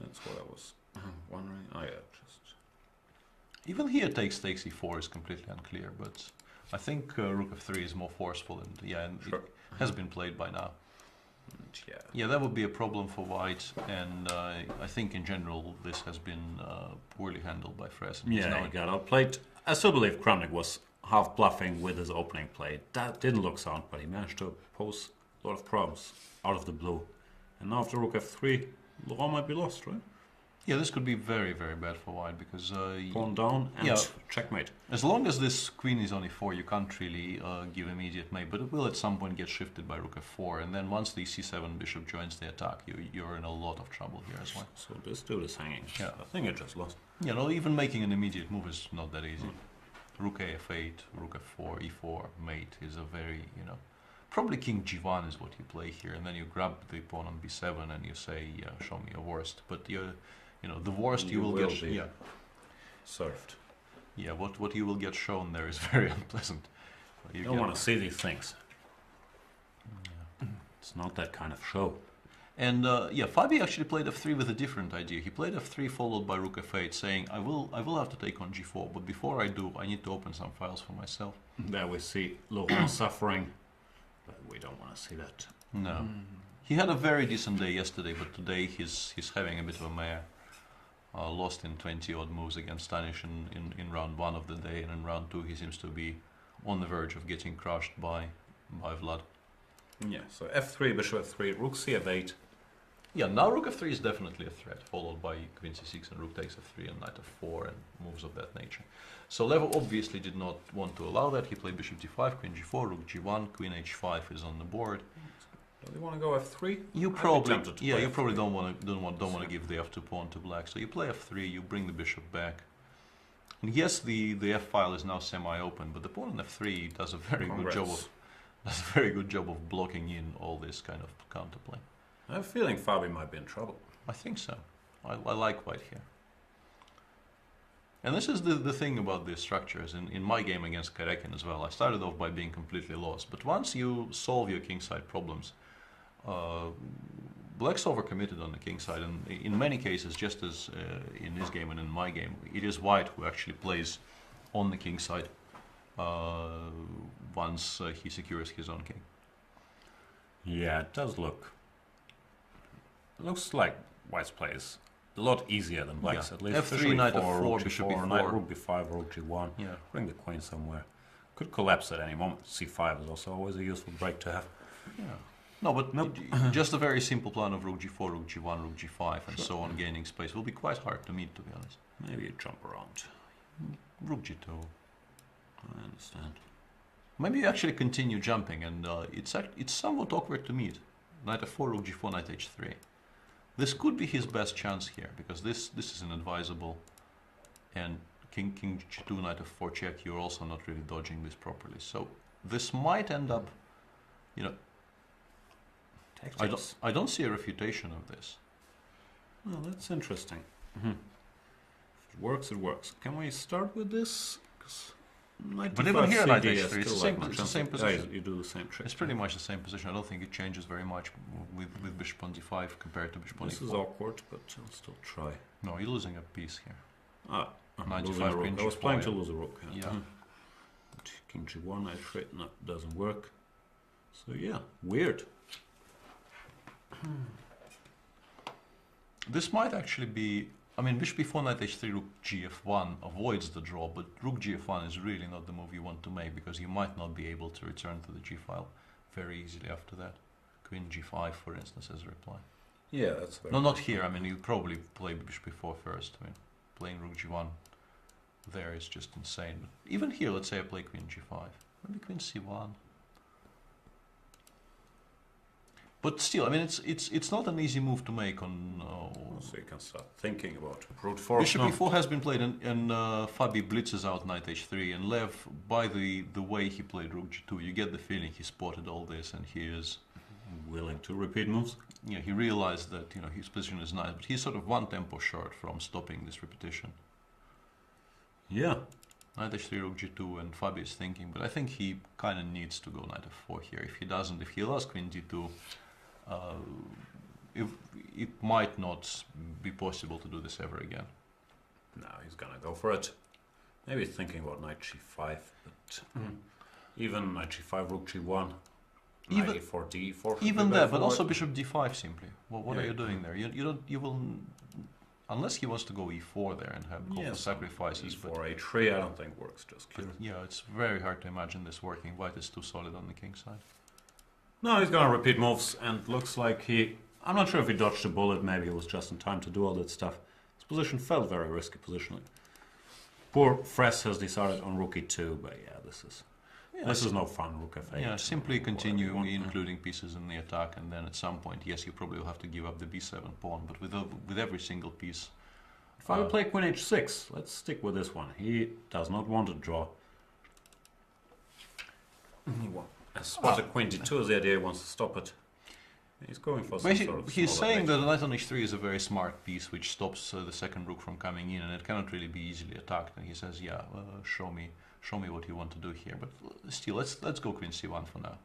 That's what I was wondering. Oh yeah, just... Even here takes e4 is completely unclear, but I think rook f3 is more forceful, and yeah, and sure. It has been played by now. Yeah. Yeah, that would be a problem for white, and I think in general this has been poorly handled by Fress. Yeah, he got outplayed. I still believe Kramnik was half bluffing with his opening play. That didn't look sound, but he managed to pose a lot of problems out of the blue. And now after rook f3, Laurent might be lost, right? Yeah, this could be very, very bad for white, because... pawn down and checkmate. As long as this queen is on e4, you can't really give immediate mate, but it will at some point get shifted by rook f4, and then once the c7 bishop joins the attack, you're in a lot of trouble here as well. So this dude is hanging. Yeah. I think it just lost. You know, even making an immediate move is not that easy. Rook a f8, rook f4, e4, mate is a very, probably king g1 is what you play here, and then you grab the pawn on b7 and you say, yeah, show me your worst, but the worst you will get... Yeah. Served. Yeah, what you will get shown there is very unpleasant. You don't want to see these things. Yeah. It's not that kind of show. And Fabi actually played f3 with a different idea. He played f3 followed by rook f8, saying, I will have to take on g4, but before I do, I need to open some files for myself. There we see Laurent suffering, but we don't want to see that. No. He had a very decent day yesterday, but today he's having a bit of a mare. Lost in 20-odd moves against Stanish in round 1 of the day, and in round 2 he seems to be on the verge of getting crushed by Vlad. Yeah, so f3, bishop f3, rook cf8. Yeah, now rook f3 is definitely a threat, followed by queen c6 and rook takes f3 and knight f4 and moves of that nature. So Levo obviously did not want to allow that. He played bishop d5, queen g4, rook g1, queen h5 is on the board. Do you want to go f3? You probably don't want to give the f2 pawn to black. So you play f3, you bring the bishop back. And yes, the f file is now semi-open, but the pawn on f3 does a very good job of blocking in all this kind of counterplay. I have a feeling Fabi might be in trouble. I think so. I like white here. And this is the thing about these structures. In my game against Karekin as well, I started off by being completely lost. But once you solve your kingside problems, Black's overcommitted on the kingside, and in many cases, just as in this game and in my game, it is White who actually plays on the kingside once he secures his own king. Yeah, it does look. It looks like White's plays a lot easier than Black's, at least. F3, knight f4, rook bishop g4, b4. knight rook b5, rook g1. Yeah. Bring the queen somewhere. Could collapse at any moment. c5 is also always a useful break to have. Yeah. No, but just a very simple plan of rook g4, rook g1, rook g5, and so on, gaining space will be quite hard to meet, to be honest. Maybe a jump around. Rook g2. I understand. Maybe you actually continue jumping, and it's somewhat awkward to meet. Knight f4, rook g4, knight h3. This could be his best chance here, because this is inadvisable, and king g2, knight f4 check. You're also not really dodging this properly. So this might end up, you know. I don't see a refutation of this. Well, that's interesting. If it works, it works. Can we start with this? But even here, knight h3, it's the same position. You do the same trick. It's pretty much the same position. I don't think it changes very much with bishop on d5 compared to bishop on This e4. is awkward, but I'll still try. No, you're losing a piece here. I'm losing a rook. I was planning to lose a rook. Yeah. King g1, I trade. No, doesn't work. So yeah, weird. This might actually be. I mean, bishop b4, knight h3, rook gf1 avoids the draw, but rook gf1 is really not the move you want to make, because you might not be able to return to the g file very easily after that. Queen g5, for instance, as a reply. Yeah, that's very No, not here. I mean, you probably play bishop b4 first. I mean, playing rook g1 there is just insane. But even here, let's say I play queen g5, maybe queen c1. But still, I mean, it's not an easy move to make on. So you can start thinking about brute force. Bishop e4 has been played, and Fabi blitzes out knight h3, and Lev, by the way he played rook g2, you get the feeling he spotted all this, and he is willing to repeat moves. Yeah, he realized that his position is nice, but he's sort of one tempo short from stopping this repetition. Yeah. Knight h3, rook g2, and Fabi is thinking, but I think he kind of needs to go knight f4 here. If he doesn't, if he allows queen d2. If it might not be possible to do this ever again. No, he's gonna go for it. Maybe he's thinking about knight g5, but even knight g5, rook g1, knight e4, d4. Even there, but also bishop d5 simply. Well, what are you doing there? You will, unless he wants to go e4 there and go for sacrifices. e4, h3, I don't think works just here. Yeah, it's very hard to imagine this working. White is too solid on the king side. No, he's gonna repeat moves, and looks like he. I'm not sure if he dodged a bullet. Maybe he was just in time to do all that stuff. His position felt very risky positionally. Poor Fress has decided on rook e2, but yeah, this is no fun rook f8. Yeah, simply continue including pieces in the attack, and then at some point, yes, you probably will have to give up the b7 pawn. But with every single piece. If I would play queen h6, let's stick with this one. He does not want to draw. As well, the queen d2 is the idea. He wants to stop it. He's going for some sort of. He's saying that the knight on h3 is a very smart piece, which stops the second rook from coming in, and it cannot really be easily attacked. And he says, "Yeah, show me what you want to do here." But still, let's go queen c1 for now.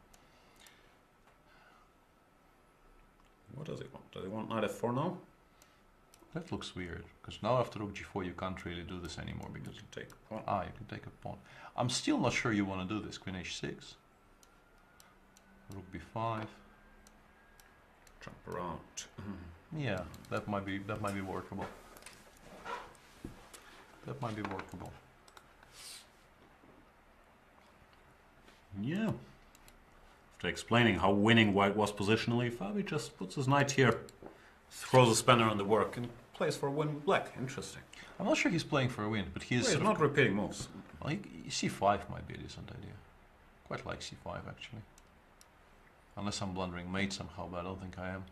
What does he want? Does he want knight f4 now? That looks weird, because now after rook g4 you can't really do this anymore because you take a pawn. You can take a pawn. I'm still not sure you want to do this. Queen h6. Rook b5. Jump around. Yeah, that might be workable. That might be workable. Yeah. After explaining how winning White was positionally, Fabi just puts his knight here, throws a spanner on the work, and plays for a win with Black. Interesting. I'm not sure he's playing for a win, but he's not repeating moves. Well, c5 might be a decent idea. Quite like c5 actually. Unless I'm blundering mate somehow, but I don't think I am.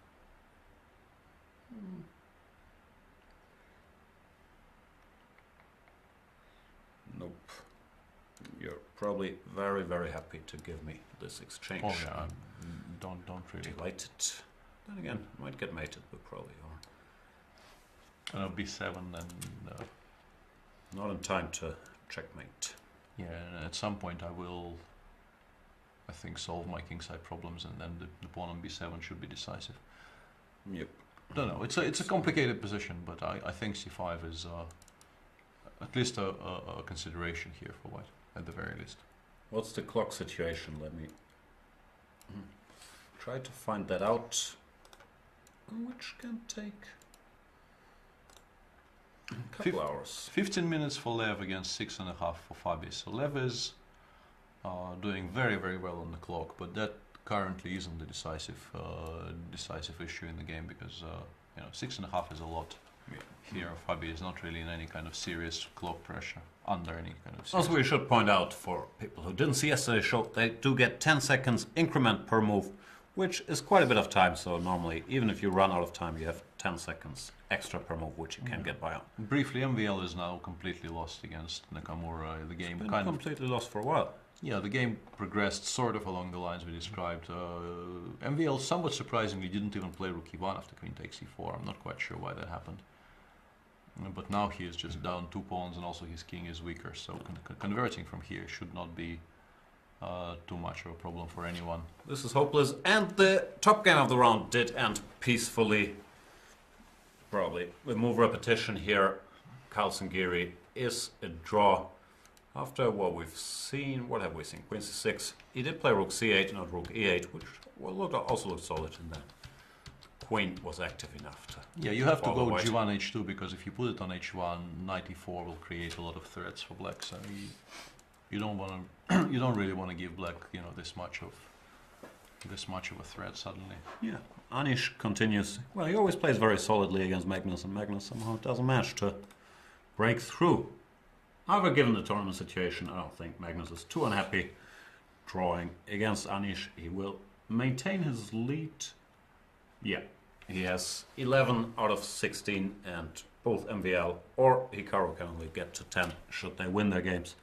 Nope. You're probably very, very happy to give me this exchange. Oh yeah, don't really. Delighted. Then again, I might get mated, but probably are. b7 and. not in time to checkmate. Yeah, and at some point I will, I think, solve my kingside problems, and then the pawn on b7 should be decisive. Yep. Don't know. It's a complicated position, but I think c5 is at least a consideration here for white, at the very least. What's the clock situation? Let me try to find that out, which can take a couple hours. 15 minutes for Lev against 6.5 for Fabi. So Lev is doing very, very well on the clock, but that currently isn't the decisive issue in the game, because 6.5 is a lot. Here Fabi is not really in any kind of serious clock pressure, under any kind of serious. Also, we should point out, for people who didn't see yesterday's show, they do get 10 seconds increment per move, which is quite a bit of time. So normally, even if you run out of time, you have 10 seconds extra per move, which you can get by on. Briefly, MVL is now completely lost against Nakamura. The game It's been completely lost for a while. Yeah, the game progressed sort of along the lines we described. MVL, somewhat surprisingly, didn't even play rook e1 after queen takes e4. I'm not quite sure why that happened. But now he is just down 2 pawns, and also his king is weaker. So converting from here should not be too much of a problem for anyone. This is hopeless, and the top game of the round did end peacefully. Probably with move repetition here, Carlsen Giri is a draw. After what we've seen, what have we seen? Queen c6. He did play rook c8, not rook e8, which also looked solid in there. Queen was active enough to. Yeah, you have to go g1 h2, because if you put it on h1, knight e4 will create a lot of threats for black. So you don't want to, you don't really want to give black, this much of a threat suddenly. Yeah, Anish continues. Well, he always plays very solidly against Magnus, and Magnus somehow doesn't manage to break through. However, given the tournament situation, I don't think Magnus is too unhappy drawing against Anish. He will maintain his lead. Yeah, he has 11 out of 16, and both MVL or Hikaru can only get to 10 should they win their games,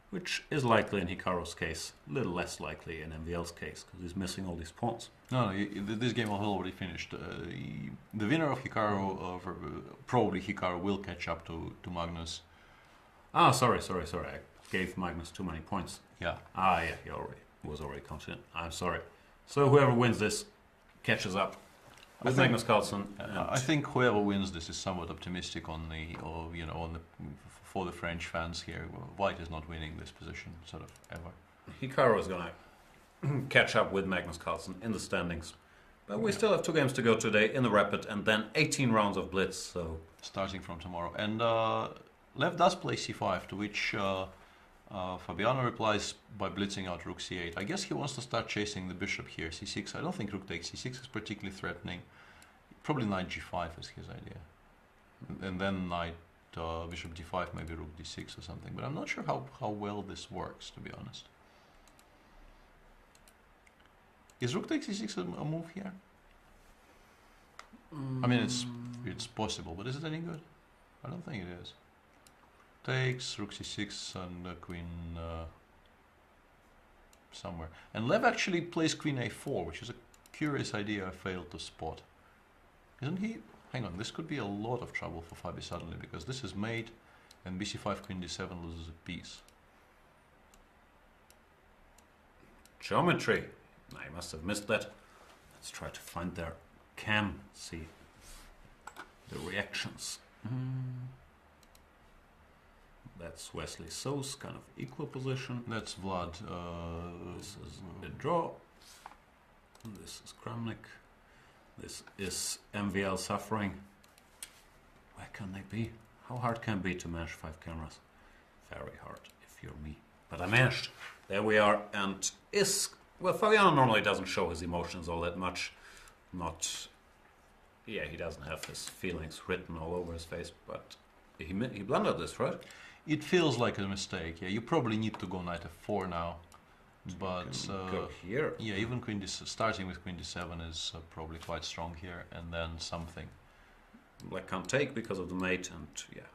which is likely in Hikaru's case, a little less likely in MVL's case, because he's missing all these pawns. No, this game has already finished. The winner of Hikaru, probably Hikaru, will catch up to Magnus. Ah, sorry. I gave Magnus too many points. Yeah. Yeah, he was already confident. I'm sorry. So whoever wins this catches up with Magnus Carlsen. I think whoever wins this is somewhat optimistic for the French fans here. White is not winning this position, sort of, ever. Hikaru is going to catch up with Magnus Carlsen in the standings. But we still have 2 games to go today in the Rapid, and then 18 rounds of Blitz. So starting from tomorrow. And Lev does play c5, to which Fabiano replies by blitzing out rook c8. I guess he wants to start chasing the bishop here, c6. I don't think rook takes c6 is particularly threatening. Probably knight g5 is his idea. And then knight bishop d5, maybe rook d6 or something. But I'm not sure how well this works, to be honest. Is rook takes c6 a move here? I mean, it's possible, but is it any good? I don't think it is. Takes rook c6 and queen somewhere. And Lev actually plays queen a4, which is a curious idea I failed to spot. Isn't he? Hang on, this could be a lot of trouble for Fabi suddenly, because this is mate, and bc5 queen d7 loses a piece. Geometry. I must have missed that. Let's try to find their cam, see the reactions. That's Wesley So's kind of equal position. That's Vlad. This is a draw. This is Kramnik. This is MVL suffering. Where can they be? How hard can it be to manage 5 cameras? Very hard, if you're me. But I managed. There we are. And well, Fabiano normally doesn't show his emotions all that much. He doesn't have his feelings written all over his face, but he blundered this, right? It feels like a mistake. Yeah, you probably need to go knight f4 now, but go here. Yeah, even queen starting with queen d7 is probably quite strong here, and then something. Black can't take because of the mate, and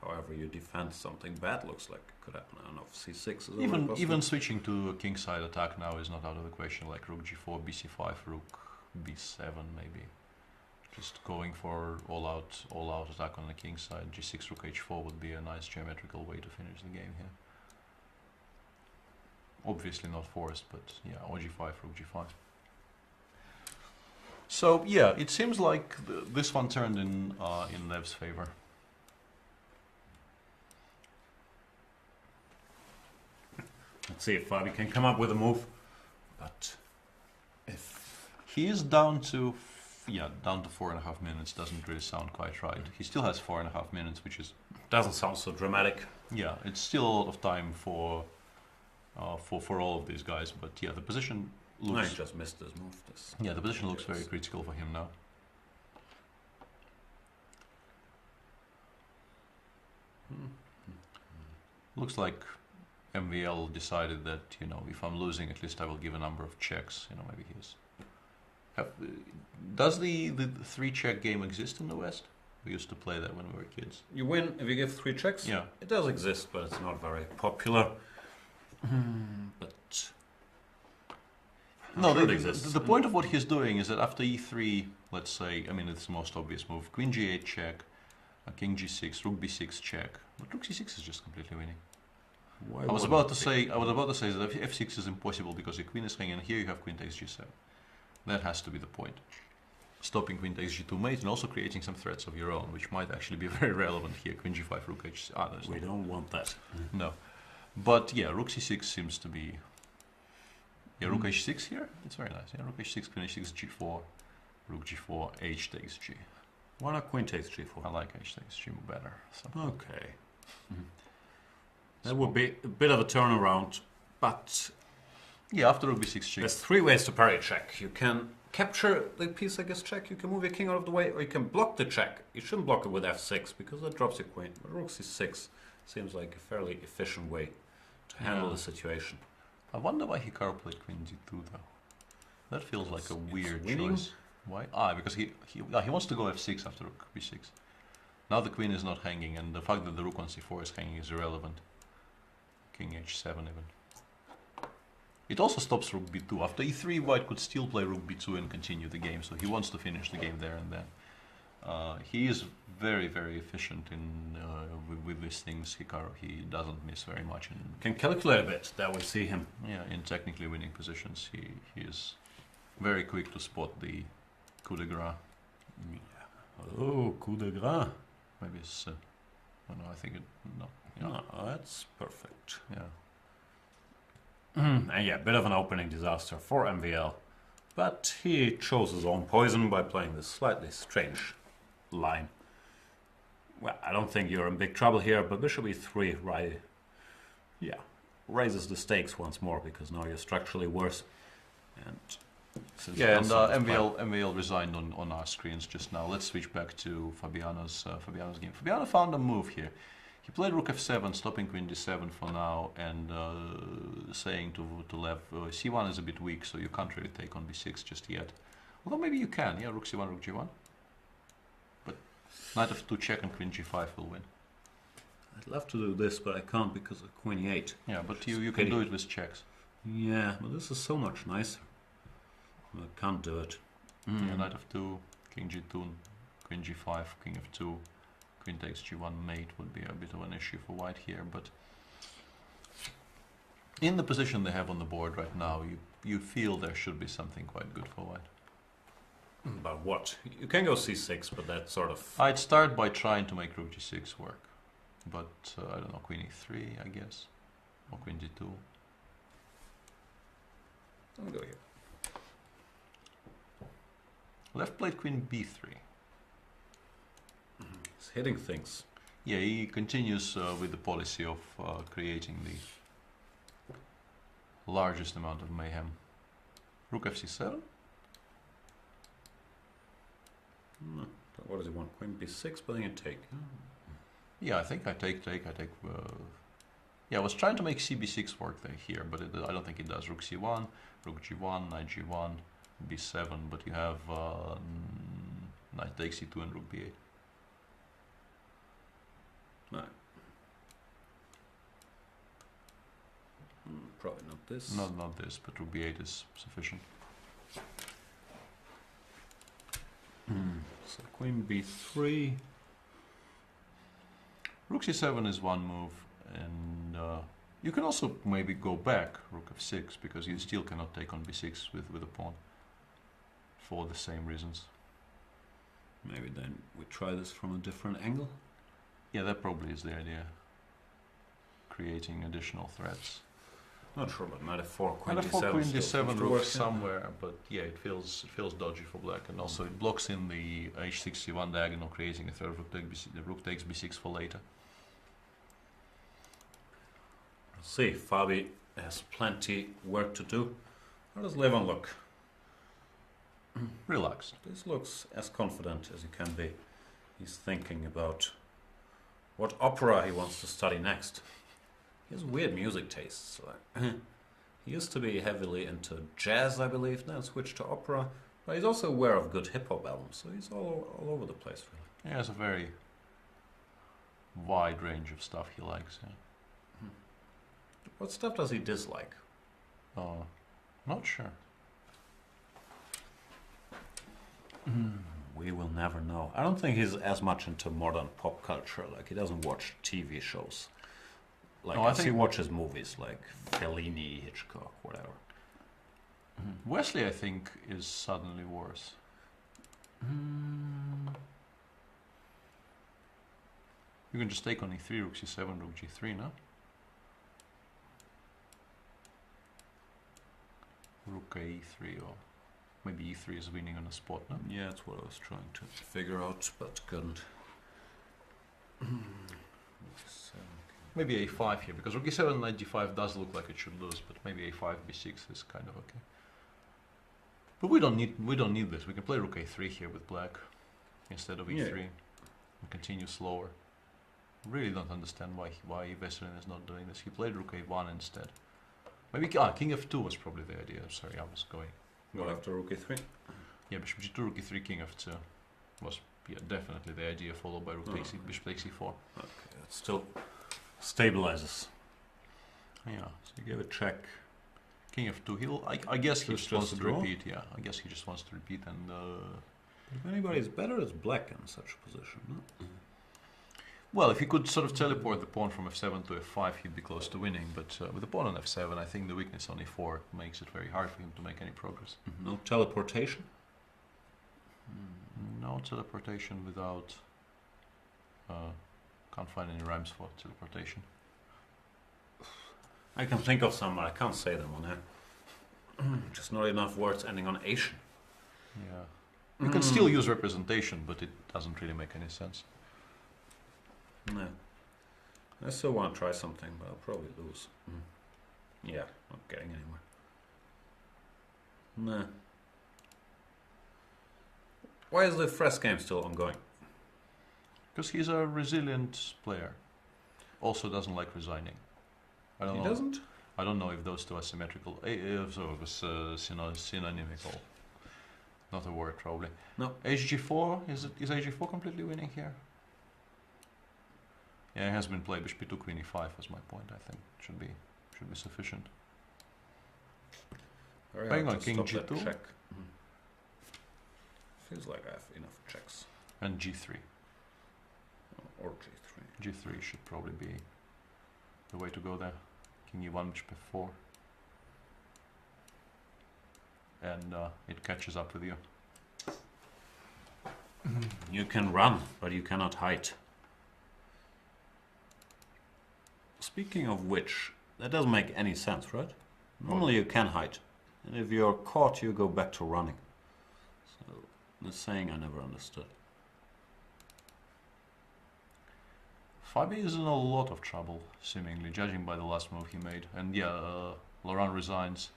however you defend, something bad looks like it could happen. I don't know if c6 is even switching to a kingside attack now is not out of the question. Like rook g4, bc5, rook b7 maybe. Just going for all-out attack on the king side. G6 rook h4 would be a nice geometrical way to finish the game here. Obviously not forced, but yeah, or g5, rook g5. So yeah, it seems like this one turned in Lev's favor. Let's see if Fabi can come up with a move. But if he is down to 4.5 minutes, doesn't really sound quite right. He still has 4.5 minutes, which is doesn't sound so dramatic. Yeah, it's still a lot of time for all of these guys. But yeah, the position looks. No, he just missed this move. Yeah, the position looks very critical for him now. Looks like MVL decided that, you know, if I'm losing, at least I will give a number of checks. You know, maybe he's. Does the 3-check game exist in the West? We used to play that when we were kids. You win if you give 3 checks? Yeah. It does exist, but it's not very popular. But no, sure the point of what he's doing is that after e3, let's say, I mean, it's the most obvious move, queen g8 check, king g6, rook b6 check, but rook c6 is just completely winning. I was about to say that f6 is impossible because the queen is hanging, and here you have queen takes g7. That has to be the point. Stopping queen takes g2 mate and also creating some threats of your own, which might actually be very relevant here. Queen g5, rook h6. We don't want that. No. But yeah, rook c6 seems to be. Yeah, rook h6 here. It's very nice. Yeah, rook h6, queen h6, g4, rook g4, h takes g. Why not queen takes g4? I like h takes g better. So. Okay. That would be a bit of a turnaround, but yeah, after rook b6 check. There's 3 ways to parry check. You can capture the piece against check, you can move your king out of the way, or you can block the check. You shouldn't block it with f6 because that drops your queen. But rook c6 seems like a fairly efficient way to handle the situation. I wonder why he carry played queen d2 though. That feels like a weird choice. Why? Because he wants to go f6 after rook b6. Now the queen is not hanging, and the fact that the rook on c4 is hanging is irrelevant. King h7 even. It also stops rook b2. After e3, white could still play rook b2 and continue the game, so he wants to finish the game there and then. He is very, very efficient in with these things. He doesn't miss very much. Can calculate a bit, that we see him. Yeah, in technically winning positions, he is very quick to spot the coup de grace. Yeah. Oh, coup de grace. Maybe it's... oh no, I think it... No. Yeah. No, that's perfect. Yeah. And yeah, bit of an opening disaster for MVL. But he chose his own poison by playing this slightly strange line. Well, I don't think you're in big trouble here, but bishop e3, right? Yeah, raises the stakes once more because now you're structurally worse. And yeah, and MVL resigned on our screens just now. Let's switch back to Fabiano's game. Fabiano found a move here. He played rook f7, stopping queen d7 for now, and saying to Lev, c1 is a bit weak, so you can't really take on b6 just yet. Although maybe you can, yeah, rook c1, rook g1. But knight f2 check and queen g5 will win. I'd love to do this, but I can't because of queen e8. Yeah, but you can do it with checks. Yeah, but this is so much nicer. I can't do it. Yeah, knight f2, king g2, queen g5, king f2. Queen takes g1 mate would be a bit of an issue for white here, but in the position they have on the board right now, you feel there should be something quite good for white. But what? You can go c6, but that sort of... I'd start by trying to make rook g6 work, but I don't know, queen e3, I guess, or queen g2. I'll go here. Left played queen b3. He's hitting things. Yeah, he continues with the policy of creating the largest amount of mayhem. Rook fc7? What does he want? Queen b6, but then you take. Yeah, I think I take. Yeah, I was trying to make cb6 work here, but I don't think it does. Rook c1, rook g1, knight g1, b7, but you have knight takes c2 and rook b8. No. Probably not this. Not this, but rook b8 is sufficient. So So queen b3. Rook c7 is one move, and you can also maybe go back rook f6 because you still cannot take on b6 with a pawn for the same reasons. Maybe then we try this from a different angle. Yeah, that probably is the idea. Creating additional threats. Not sure, but knight f4, queen Knight f4, d7. queen still d7 seems to rook work, somewhere, but yeah, it feels dodgy for black, and also it blocks in the h61 diagonal, creating a third the rook takes b6 for later. Let's see, Fabi has plenty work to do. How does Levin look? Relaxed. This looks as confident as he can be. He's thinking about what opera he wants to study next. He has weird music tastes. He used to be heavily into jazz, I believe, now switched to opera. But he's also aware of good hip-hop albums, so he's all over the place, really. He has a very wide range of stuff he likes. Yeah. What stuff does he dislike? Not sure. We will never know. I don't think he's as much into modern pop culture. Like, he doesn't watch TV shows. Like, No, I he think- watches movies like Fellini, Hitchcock, whatever. Wesley, I think, is suddenly worse. You can just take on e3, rook c7, rook g3, no? Rook e3, or maybe e3 is winning on the spot, no? Yeah, that's what I was trying to figure out, but couldn't. Maybe a5 here, because rook e7 knight g5 does look like it should lose, but maybe a5 b6 is kind of okay. But we don't need this. We can play rook a3 here with black instead of e3 and continue slower. Really don't understand why Veselin is not doing this. He played rook a1 instead. Maybe king f2 was probably the idea. Sorry, I was going. Go after rook e3. Yeah, bishop g2, rook e3, king f2 was definitely the idea, followed by rook takes bishop takes e4. Okay, that still stabilizes. Yeah, So you give a check. king f2. I guess he Just just wants to draw? repeat. Yeah, I guess he just wants to repeat and. If anybody's better, it's black in such a position. No? Well, if he could sort of teleport the pawn from f7 to f5, he'd be close to winning. But with the pawn on f7, I think the weakness on e4 makes it very hard for him to make any progress. No teleportation. No teleportation without... can't find any rhymes for teleportation. I can think of some, but I can't say them on air. Just not enough words ending on Asian. Yeah. You can still use representation, but it doesn't really make any sense. No. I still want to try something, but I'll probably lose. Yeah, not getting anywhere. Nah. Why is the Fress game still ongoing? Because he's a resilient player. Also doesn't like resigning. I don't He know. doesn't? I don't know if those two are symmetrical. So it was synonymical. Not a word, probably. No. HG4, is HG4 completely winning here? Yeah, it has been played. Bishop e2, queen e5 was my point. I think should be sufficient. Very Playing hard on to king stop that g2. check. Feels like I have enough checks. And g3. Or g3. G3 should probably be the way to go there. King e1, bishop f4. And it catches up with you. You can run, but you cannot hide. Speaking of which, that doesn't make any sense, right? Normally you can hide. And if you're caught, you go back to running. So, the saying I never understood. Fabi is in a lot of trouble, seemingly, judging by the last move he made. And yeah, Laurent resigns.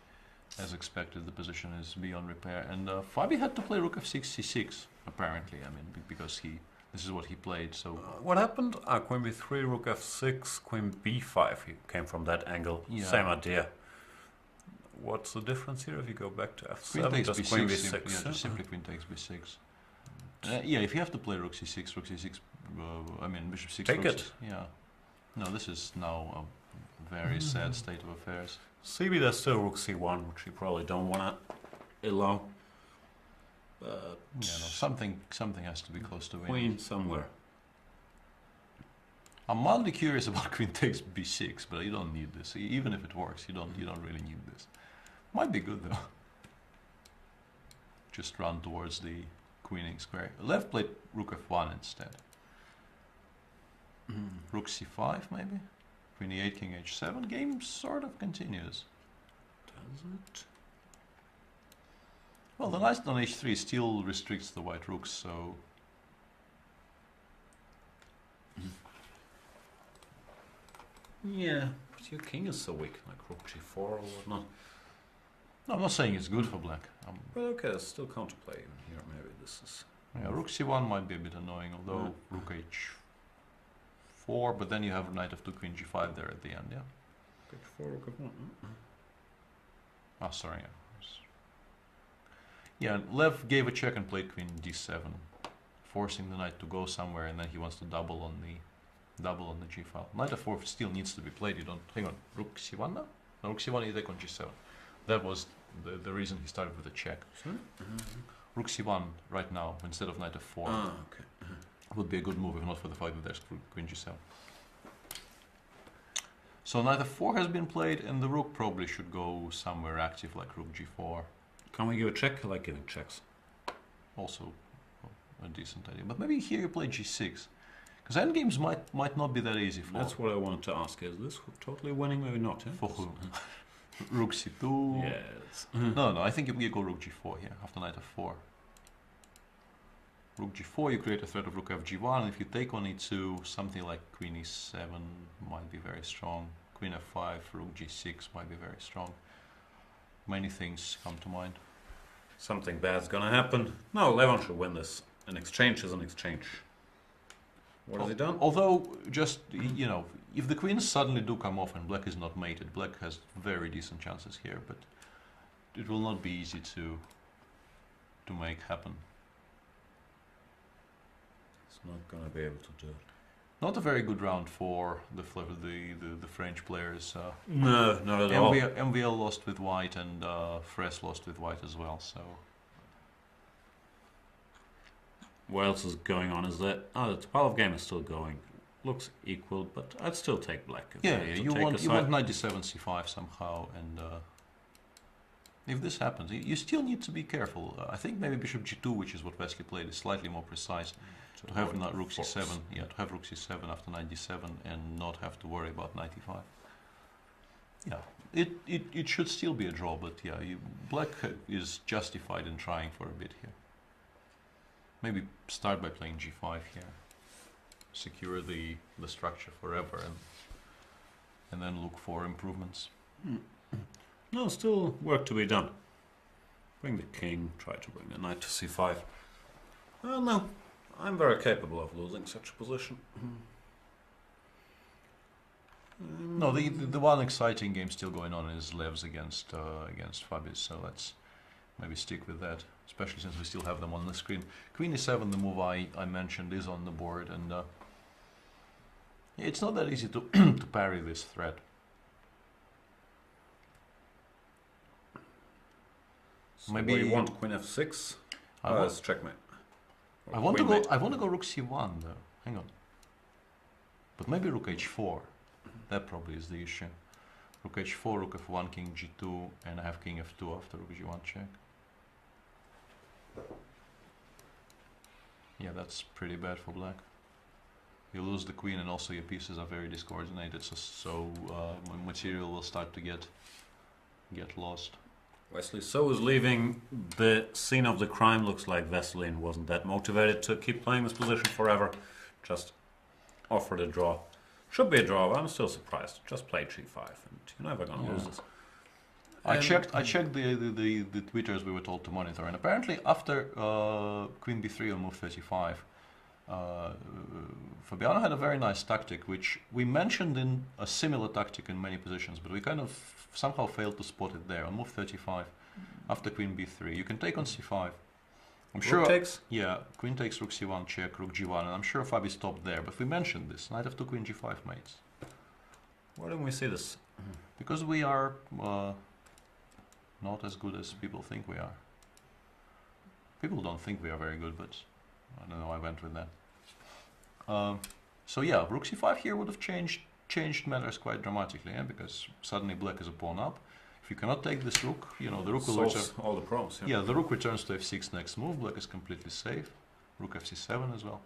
As expected, the position is beyond repair. And Fabi had to play rook f6, c6, apparently. I mean, because this is what he played, so... What happened? Queen b3, rook f6, queen b5. He came from that angle. Yeah. Same idea. What's the difference here if you go back to f7? Queen takes Just b6, queen b6. simply, yeah, just simply queen takes b6. Yeah, if you have to play rook c6, I mean bishop 6. Take rook it. C6, yeah. No, this is now a very sad state of affairs. CB, there's still rook c1, which you probably don't want to allow. But Yeah, no, something has to be close to winning. queen somewhere. I'm mildly curious about queen takes b6, but you don't need this. Even if it works, you don't really need this. Might be good though. Just run towards the queening square. Left played rook f1 instead. Rook c5 maybe. Queen e8, king h7. Game sort of continues. Does it? Well, the knight on h3 still restricts the white rooks, so Yeah, but your king is so weak, like rook g4 or whatnot. no, I'm not saying it's good for black. Well, okay, there's still counterplay even here. Maybe this is. Yeah, rook c1 might be a bit annoying, although rook h4, but then you have knight f2, queen g5 there at the end, yeah? H4, rook f1. Oh, sorry. Yeah, Lev gave a check and played queen d7, forcing the knight to go somewhere, and then he wants to double on the g file. Knight f4 still needs to be played. You don't hang on. Rook c1 now. No, rook c1 you take on g7. That was the reason he started with a check. Rook c1 right now instead of knight f4 Okay. would be a good move if not for the fact that there's queen g7. So knight f4 has been played, and the rook probably should go somewhere active like rook g4. Can we give a check? I like giving checks. Also a decent idea. But maybe here you play g6. Because endgames might not be that easy for... That's what I wanted to ask. Is this totally winning? Maybe not. Yeah? For who? Rook c2. Yes. No, I think you go rook g4 here after knight f4. Rook g4, you create a threat of rook fg1. If you take on e2, something like queen e7 might be very strong. Queen f5, rook g6 might be very strong. Many things come to mind. Something bad's gonna happen. No, Levon should win this. An exchange is an exchange. What has he done? Although, just, you know, if the queens suddenly do come off and black is not mated, black has very decent chances here, but it will not be easy to make happen. He's not gonna be able to do it. Not a very good round for the French players. No, not at all. MVL lost with white and Fress lost with white as well, so... What else is going on? Is that the Topalov game is still going. Looks equal, but I'd still take black. Yeah, you want knight d7 c5 somehow, and if this happens, you still need to be careful. I think maybe bishop g2, which is what Vesky played, is slightly more precise. To have rook c7, yeah, to have rook c7 after knight d7 and not have to worry about knight e5. Yeah, it should still be a draw, but yeah, black is justified in trying for a bit here. Maybe start by playing g5 here, secure the structure forever, and then look for improvements. No, still work to be done. Bring the king, try to bring the knight to c5. No, I'm very capable of losing such a position. No, the one exciting game still going on is Lev's against Fabis, so let's maybe stick with that, especially since we still have them on the screen. Queen e7, the move I mentioned, is on the board, and it's not that easy to to parry this threat. So Maybe you want queen f6. Let's checkmate. I want to go rook c1 though. Hang on. But maybe rook h4. That probably is the issue. Rook h4, rook f1, king g2, and I have king f2 after rook g1 check. Yeah, that's pretty bad for black. You lose the queen, and also your pieces are very discoordinated, so material will start to get lost. Wesley So is leaving the scene of the crime. Looks like Veselin wasn't that motivated to keep playing this position forever. Just offered a draw. Should be a draw, but I'm still surprised. Just play g5, and you're never going to lose this. I checked the Twitters we were told to monitor, and apparently after queen b3 on move 35, Fabiano had a very nice tactic, which we mentioned in a similar tactic in many positions, but we kind of somehow failed to spot it there. On move 35, after queen b3, you can take on c5. I'm sure. Takes? Yeah, queen takes rook c1 check, rook g1, and I'm sure Fabi stopped there, but we mentioned this, knight f2, queen g5 mates. Why don't we see this? Because we are not as good as people think we are. People don't think we are very good, but I don't know, I went with that. So yeah, rook c5 here would have changed matters quite dramatically, because suddenly black is a pawn up. If you cannot take this rook, the rook will return. All the problems. Yeah, the rook returns to f6 next move. Black is completely safe. Rook fc7 as well.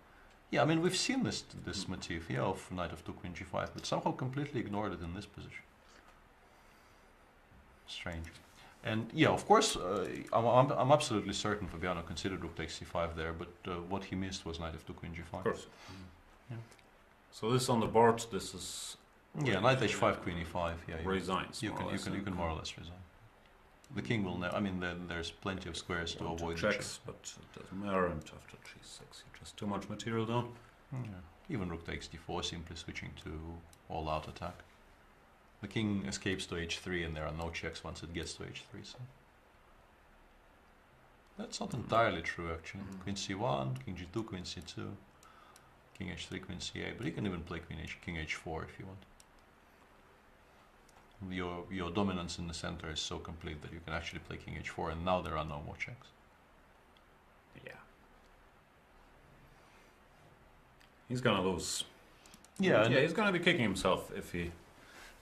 Yeah, I mean, we've seen this motif, of knight of 2 queen g5, but somehow completely ignored it in this position. Strange. And yeah, of course, I'm absolutely certain Fabiano considered rook takes c5 there, but what he missed was knight of 2 queen g5. Of course. Yeah. So this on the board, this is... Yeah, knight h5, queen e5. Yeah, resigns. You can more or less resign. The king will never. I mean, there's plenty of squares to avoid checks, but it doesn't matter. And after g6, just too much material down. Yeah. Even rook takes d4, simply switching to all-out attack. The king escapes to h3, and there are no checks once it gets to h3. So that's not entirely true, actually. Queen c1, king g2, queen c2, king h3, queen c8. But you can even play king h4 if you want. Your dominance in the center is so complete that you can actually play king h4, and now there are no more checks. Yeah. He's gonna lose. Yeah, he's gonna be kicking himself if he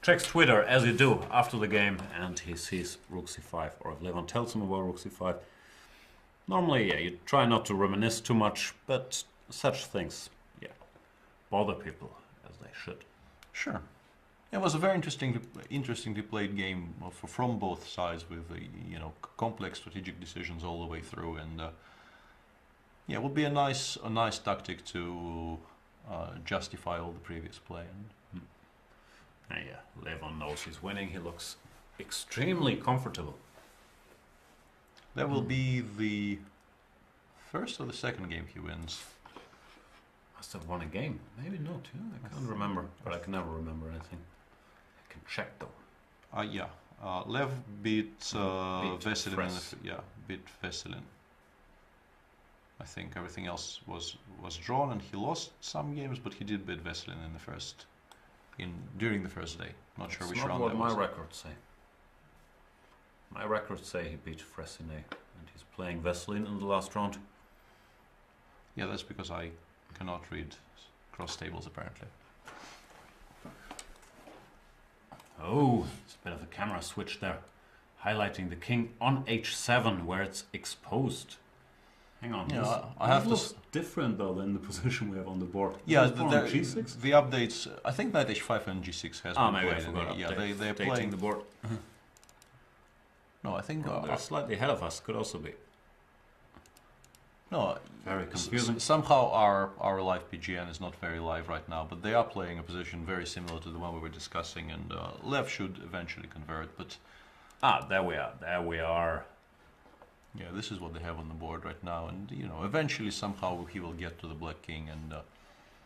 checks Twitter, as you do after the game, and he sees rook c5, or if Levon tells him about rook c5. Normally, you try not to reminisce too much, but such things, bother people, as they should. Sure. It was a very interestingly played game from both sides, with complex strategic decisions all the way through, and it would be a nice tactic to justify all the previous play. Levon knows he's winning. He looks extremely comfortable. That will be the first or the second game he wins. Must have won a game. Maybe not. I can't remember, but I can never remember anything. I can check though. Lev beat Veselin. Beat Veselin. I think everything else was drawn, and he lost some games, but he did beat Veselin during the first day. Not sure which round that was. My records say. My records say he beat Fressinet, and he's playing Veselin in the last round. Yeah, that's because I cannot read cross tables apparently. Oh, it's a bit of a camera switch there, highlighting the king on h7 where it's exposed. Hang on, I have to. Different though than the position we have on the board. Yeah, G6. The updates. I think knight h5 and g6 has been maybe played. I forgot. Yeah, they're playing the board. No, I think they're slightly ahead of us. Could also be. No, very confusing. Somehow our live PGN is not very live right now, but they are playing a position very similar to the one we were discussing, and Lev should eventually convert. But there we are. There we are. Yeah, this is what they have on the board right now, and eventually somehow he will get to the black king, and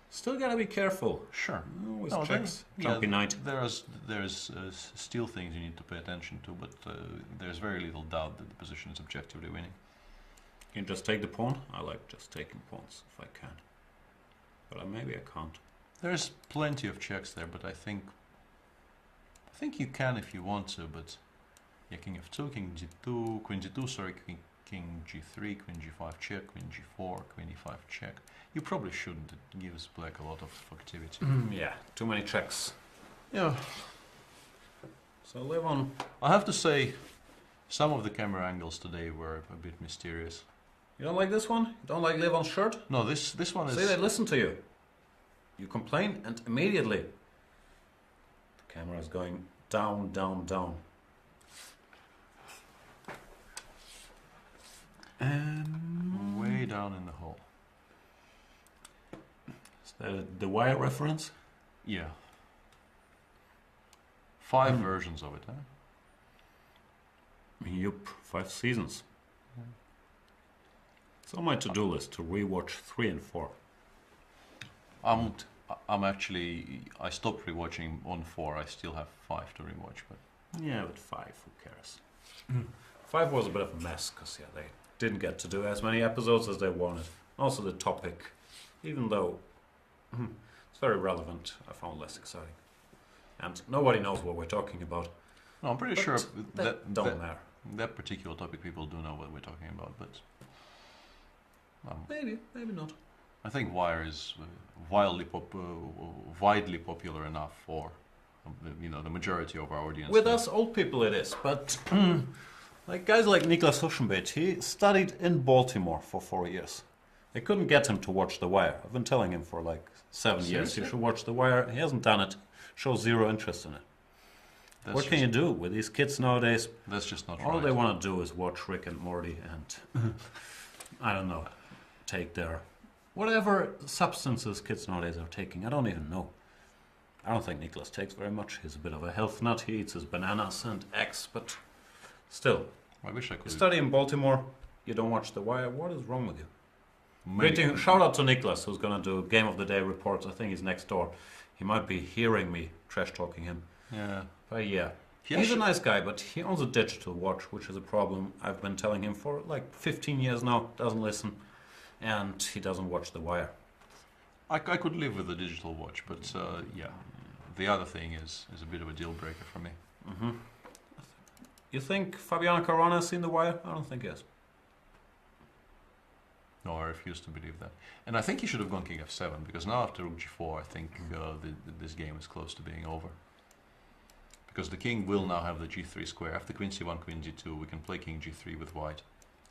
still gotta be careful. Sure. Always checks. Jumpy knight. There's still things you need to pay attention to, but there's very little doubt that the position is objectively winning. Can you just take the pawn? I like just taking pawns if I can, but maybe I can't. There's plenty of checks there, but I think you can if you want to, but. Yeah, king f2, king g2, queen g2, sorry, king g3, queen g5 check, queen g4, queen e5 check. You probably shouldn't. It gives black a lot of activity. Yeah, too many checks. Yeah. So Levon. I have to say, some of the camera angles today were a bit mysterious. You don't like this one? You don't like Levon's shirt? No, this one is... See, they listen to you. You complain, and immediately the camera is going down, down, down. And way down in the hole. Is that the Wire reference? Yeah. 5 versions of it, huh? Yup, 5 seasons. It's on my to-do list to rewatch 3 and 4. I'm actually... I stopped rewatching on 4. I still have 5 to rewatch, but... Yeah, but 5, who cares? 5 was a bit of a mess, because they didn't get to do as many episodes as they wanted. Also the topic, even though it's very relevant, I found less exciting. And nobody knows what we're talking about. No, I'm pretty sure that don't matter. That particular topic, people do know what we're talking about, but Maybe not. I think wire is widely popular enough for the majority of our audience. With us old people it is, but like guys like Niklas Huschenbeit, he studied in Baltimore for 4 years. They couldn't get him to watch The Wire. I've been telling him for like 7 years he should watch The Wire. He hasn't done it. Shows zero interest in it. What can you do with these kids nowadays? That's just not All right. they want to do is watch Rick and Morty and, I don't know, take their... whatever substances kids nowadays are taking. I don't even know. I don't think Niklas takes very much. He's a bit of a health nut. He eats his bananas and eggs, but still. I wish I could. You study in Baltimore, you don't watch The Wire. What is wrong with you? Maybe. Shout out to Niklas, who's going to do Game of the Day reports. I think he's next door. He might be hearing me trash talking him. Yeah. But yeah. He's a nice guy, but he owns a digital watch, which is a problem. I've been telling him for like 15 years now. Doesn't listen. And he doesn't watch The Wire. I could live with a digital watch, but yeah. The other thing is a bit of a deal breaker for me. Mm-hmm. You think Fabiano Caruana has seen The Wire? I don't think he has. No, I refuse to believe that. And I think he should have gone king f7, because now after rook g4, I think this game is close to being over. Because the king will now have the g3 square. After queen c1, queen g2, we can play king g3 with white,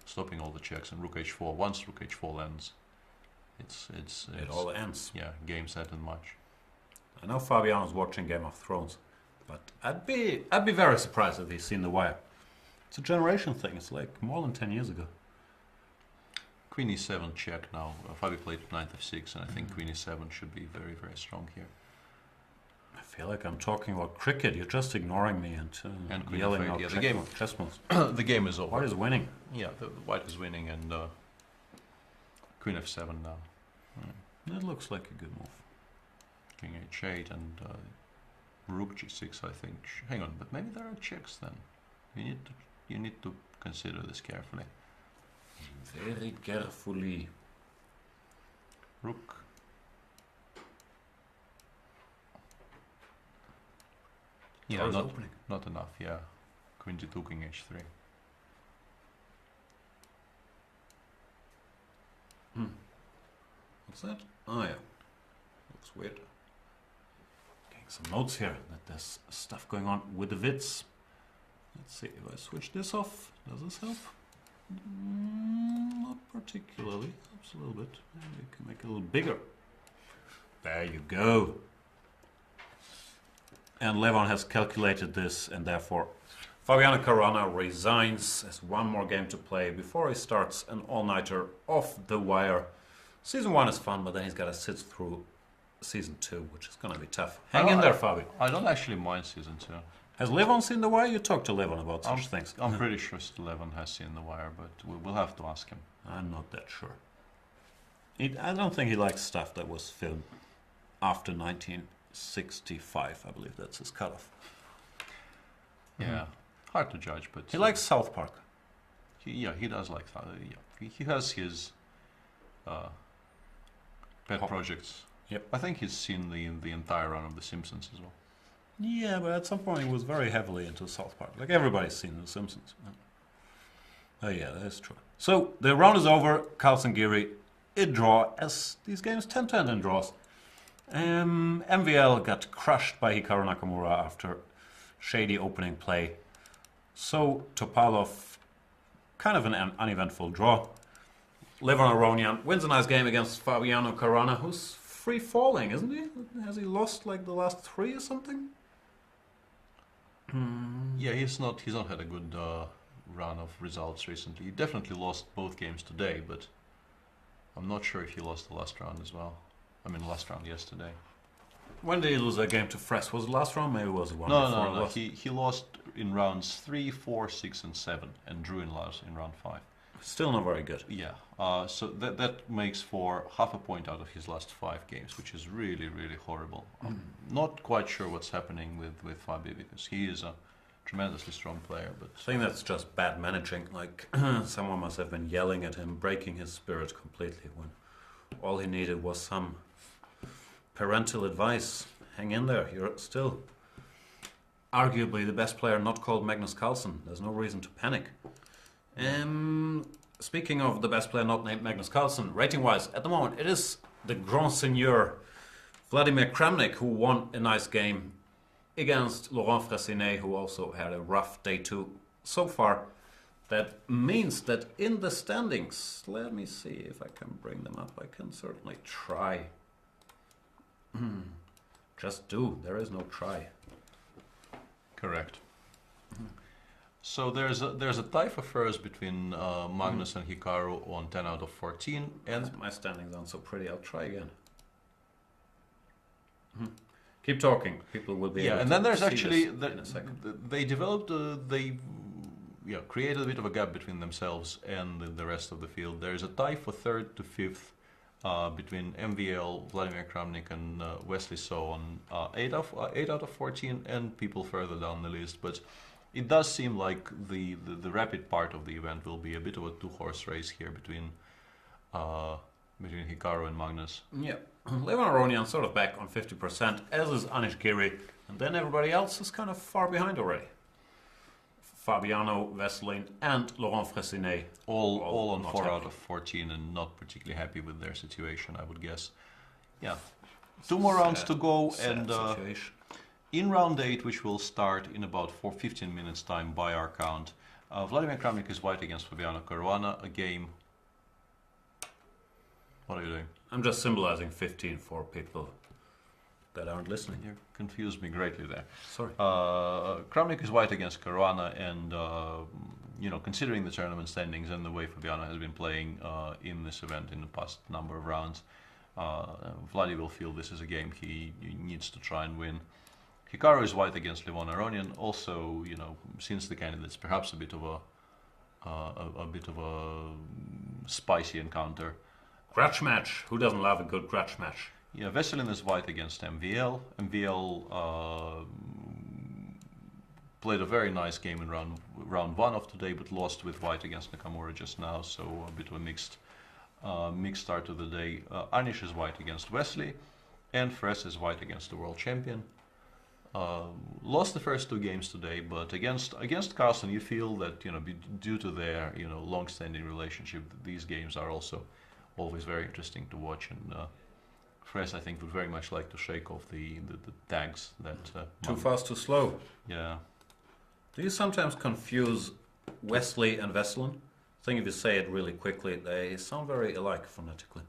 stopping all the checks, and rook h4. Once rook h4 ends, It all ends. Yeah, game, set, and match. I know Fabiano's watching Game of Thrones, but I'd be very surprised if he's seen The Wire. It's a generation thing. It's like more than 10 years ago. Queen e7 check now. Fabi played knight f6, and I think queen e7 should be very, very strong here. I feel like I'm talking about cricket. You're just ignoring me and queen yelling f8. out Yeah, the game. chess moves. The game is over. White is winning. Yeah, the white is winning, and queen f7 now. It looks like a good move. King h8 and rook g6, I think. Hang on, but maybe there are checks then. You need to consider this carefully. Very carefully. Rook. Yeah, not enough. Yeah, queen g2, king h3. What's that? Oh yeah, looks weird. Getting some notes here that there's stuff going on with the vids. Let's see if I switch this off. Does this help? Not particularly. Helps a little bit. Maybe you can make it a little bigger. There you go. And Levon has calculated this, and therefore Fabiano Caruana resigns. Has one more game to play before he starts an all-nighter off The Wire. Season 1 is fun, but then he's got to sit through Season 2, which is going to be tough. Hang in there, Fabi. I don't actually mind Season 2. Has Levon seen The Wire? You talked to Levon about such things. I'm pretty sure Levon has seen The Wire, but we'll have to ask him. I'm not that sure. I don't think he likes stuff that was filmed after 1965. I believe that's his cutoff. Yeah, hard to judge, but... He likes South Park. He does like that. Yeah. He has his pet projects. Yep. I think he's seen the entire run of The Simpsons as well. Yeah, but at some point he was very heavily into South Park. Like everybody's seen The Simpsons. Oh yeah, that's true. So the round is over. Carlsen Giri, a draw, as these games tend to end in draws. MVL got crushed by Hikaru Nakamura after shady opening play. So Topalov, kind of an uneventful draw. Levon Aronian wins a nice game against Fabiano Caruana, who's free falling, isn't he? Has he lost like the last 3 or something? Yeah, he's not had a good run of results recently. He definitely lost both games today, but I'm not sure if he lost the last round as well. I mean, last round yesterday. When did he lose that game to Fress? Was it last round? Maybe it was the one No, before. no. He lost in rounds 3, 4, 6, and 7, and drew in round 5. Still not very good. Yeah. So that makes for half a point out of his last 5 games, which is really, really horrible. I'm not quite sure what's happening with Fabi, because he is a tremendously strong player. But I think that's just bad managing. Like someone must have been yelling at him, breaking his spirit completely, when all he needed was some parental advice. Hang in there. You're still arguably the best player not called Magnus Carlsen. There's no reason to panic. Speaking of the best player not named Magnus Carlsen, rating-wise, at the moment, it is the Grand Seigneur Vladimir Kramnik who won a nice game against Laurent Fressinet, who also had a rough day too so far. That means that in the standings, let me see if I can bring them up. I can certainly try. Just do. There is no try. Correct. So there's a tie for first between Magnus and Hikaru on 10 out of 14, and my standings aren't so pretty. I'll try again. Keep talking. People will be able and then there's to see actually this in a second. they developed created a bit of a gap between themselves and the rest of the field. There is a tie for third to fifth between MVL, Vladimir Kramnik, and Wesley So on 8 out of 14, and people further down the list. But it does seem like the rapid part of the event will be a bit of a two-horse race here between Hikaru and Magnus. Yeah, Levon Aronian sort of back on 50%, as is Aronian Giri, and then everybody else is kind of far behind already. Fabiano, Veselin, and Laurent Fressinet. All on 4 happy. out of 14 and not particularly happy with their situation, I would guess. Yeah. 2 more rounds to go, and in round 8, which will start in about 15 minutes time by our count, Vladimir Kramnik is white against Fabiano Caruana, a game. What are you doing? I'm just symbolizing 15 for people that aren't listening. You confused me greatly there. Sorry. Kramnik is white against Caruana, and considering the tournament standings and the way Fabiano has been playing in this event in the past number of rounds, Vladdy will feel this is a game he needs to try and win. Hikaru is white against Levon Aronian. Also, since the candidates, perhaps a bit of a spicy encounter. Grudge match. Who doesn't love a good grudge match? Yeah, Veselin is white against MVL. MVL played a very nice game in round 1 of today, but lost with white against Nakamura just now, so a bit of a mixed start to the day. Anish is white against Wesley, and Fress is white against the world champion. Lost the first 2 games today, but against Carlson, you feel that due to their long-standing relationship, these games are also always very interesting to watch. And Fress, I think, would very much like to shake off the tags that too fast, too slow. Yeah. Do you sometimes confuse Wesley and Veselin? I think if you say it really quickly, they sound very alike phonetically.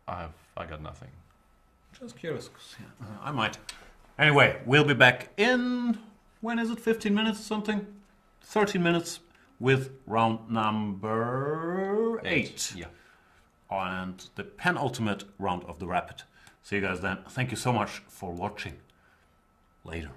I got nothing. Just curious. I might. Anyway, we'll be back in, when is it, 15 minutes or something? 13 minutes with round number 8. Yeah. And the penultimate round of the Rapid. See you guys then. Thank you so much for watching. Later.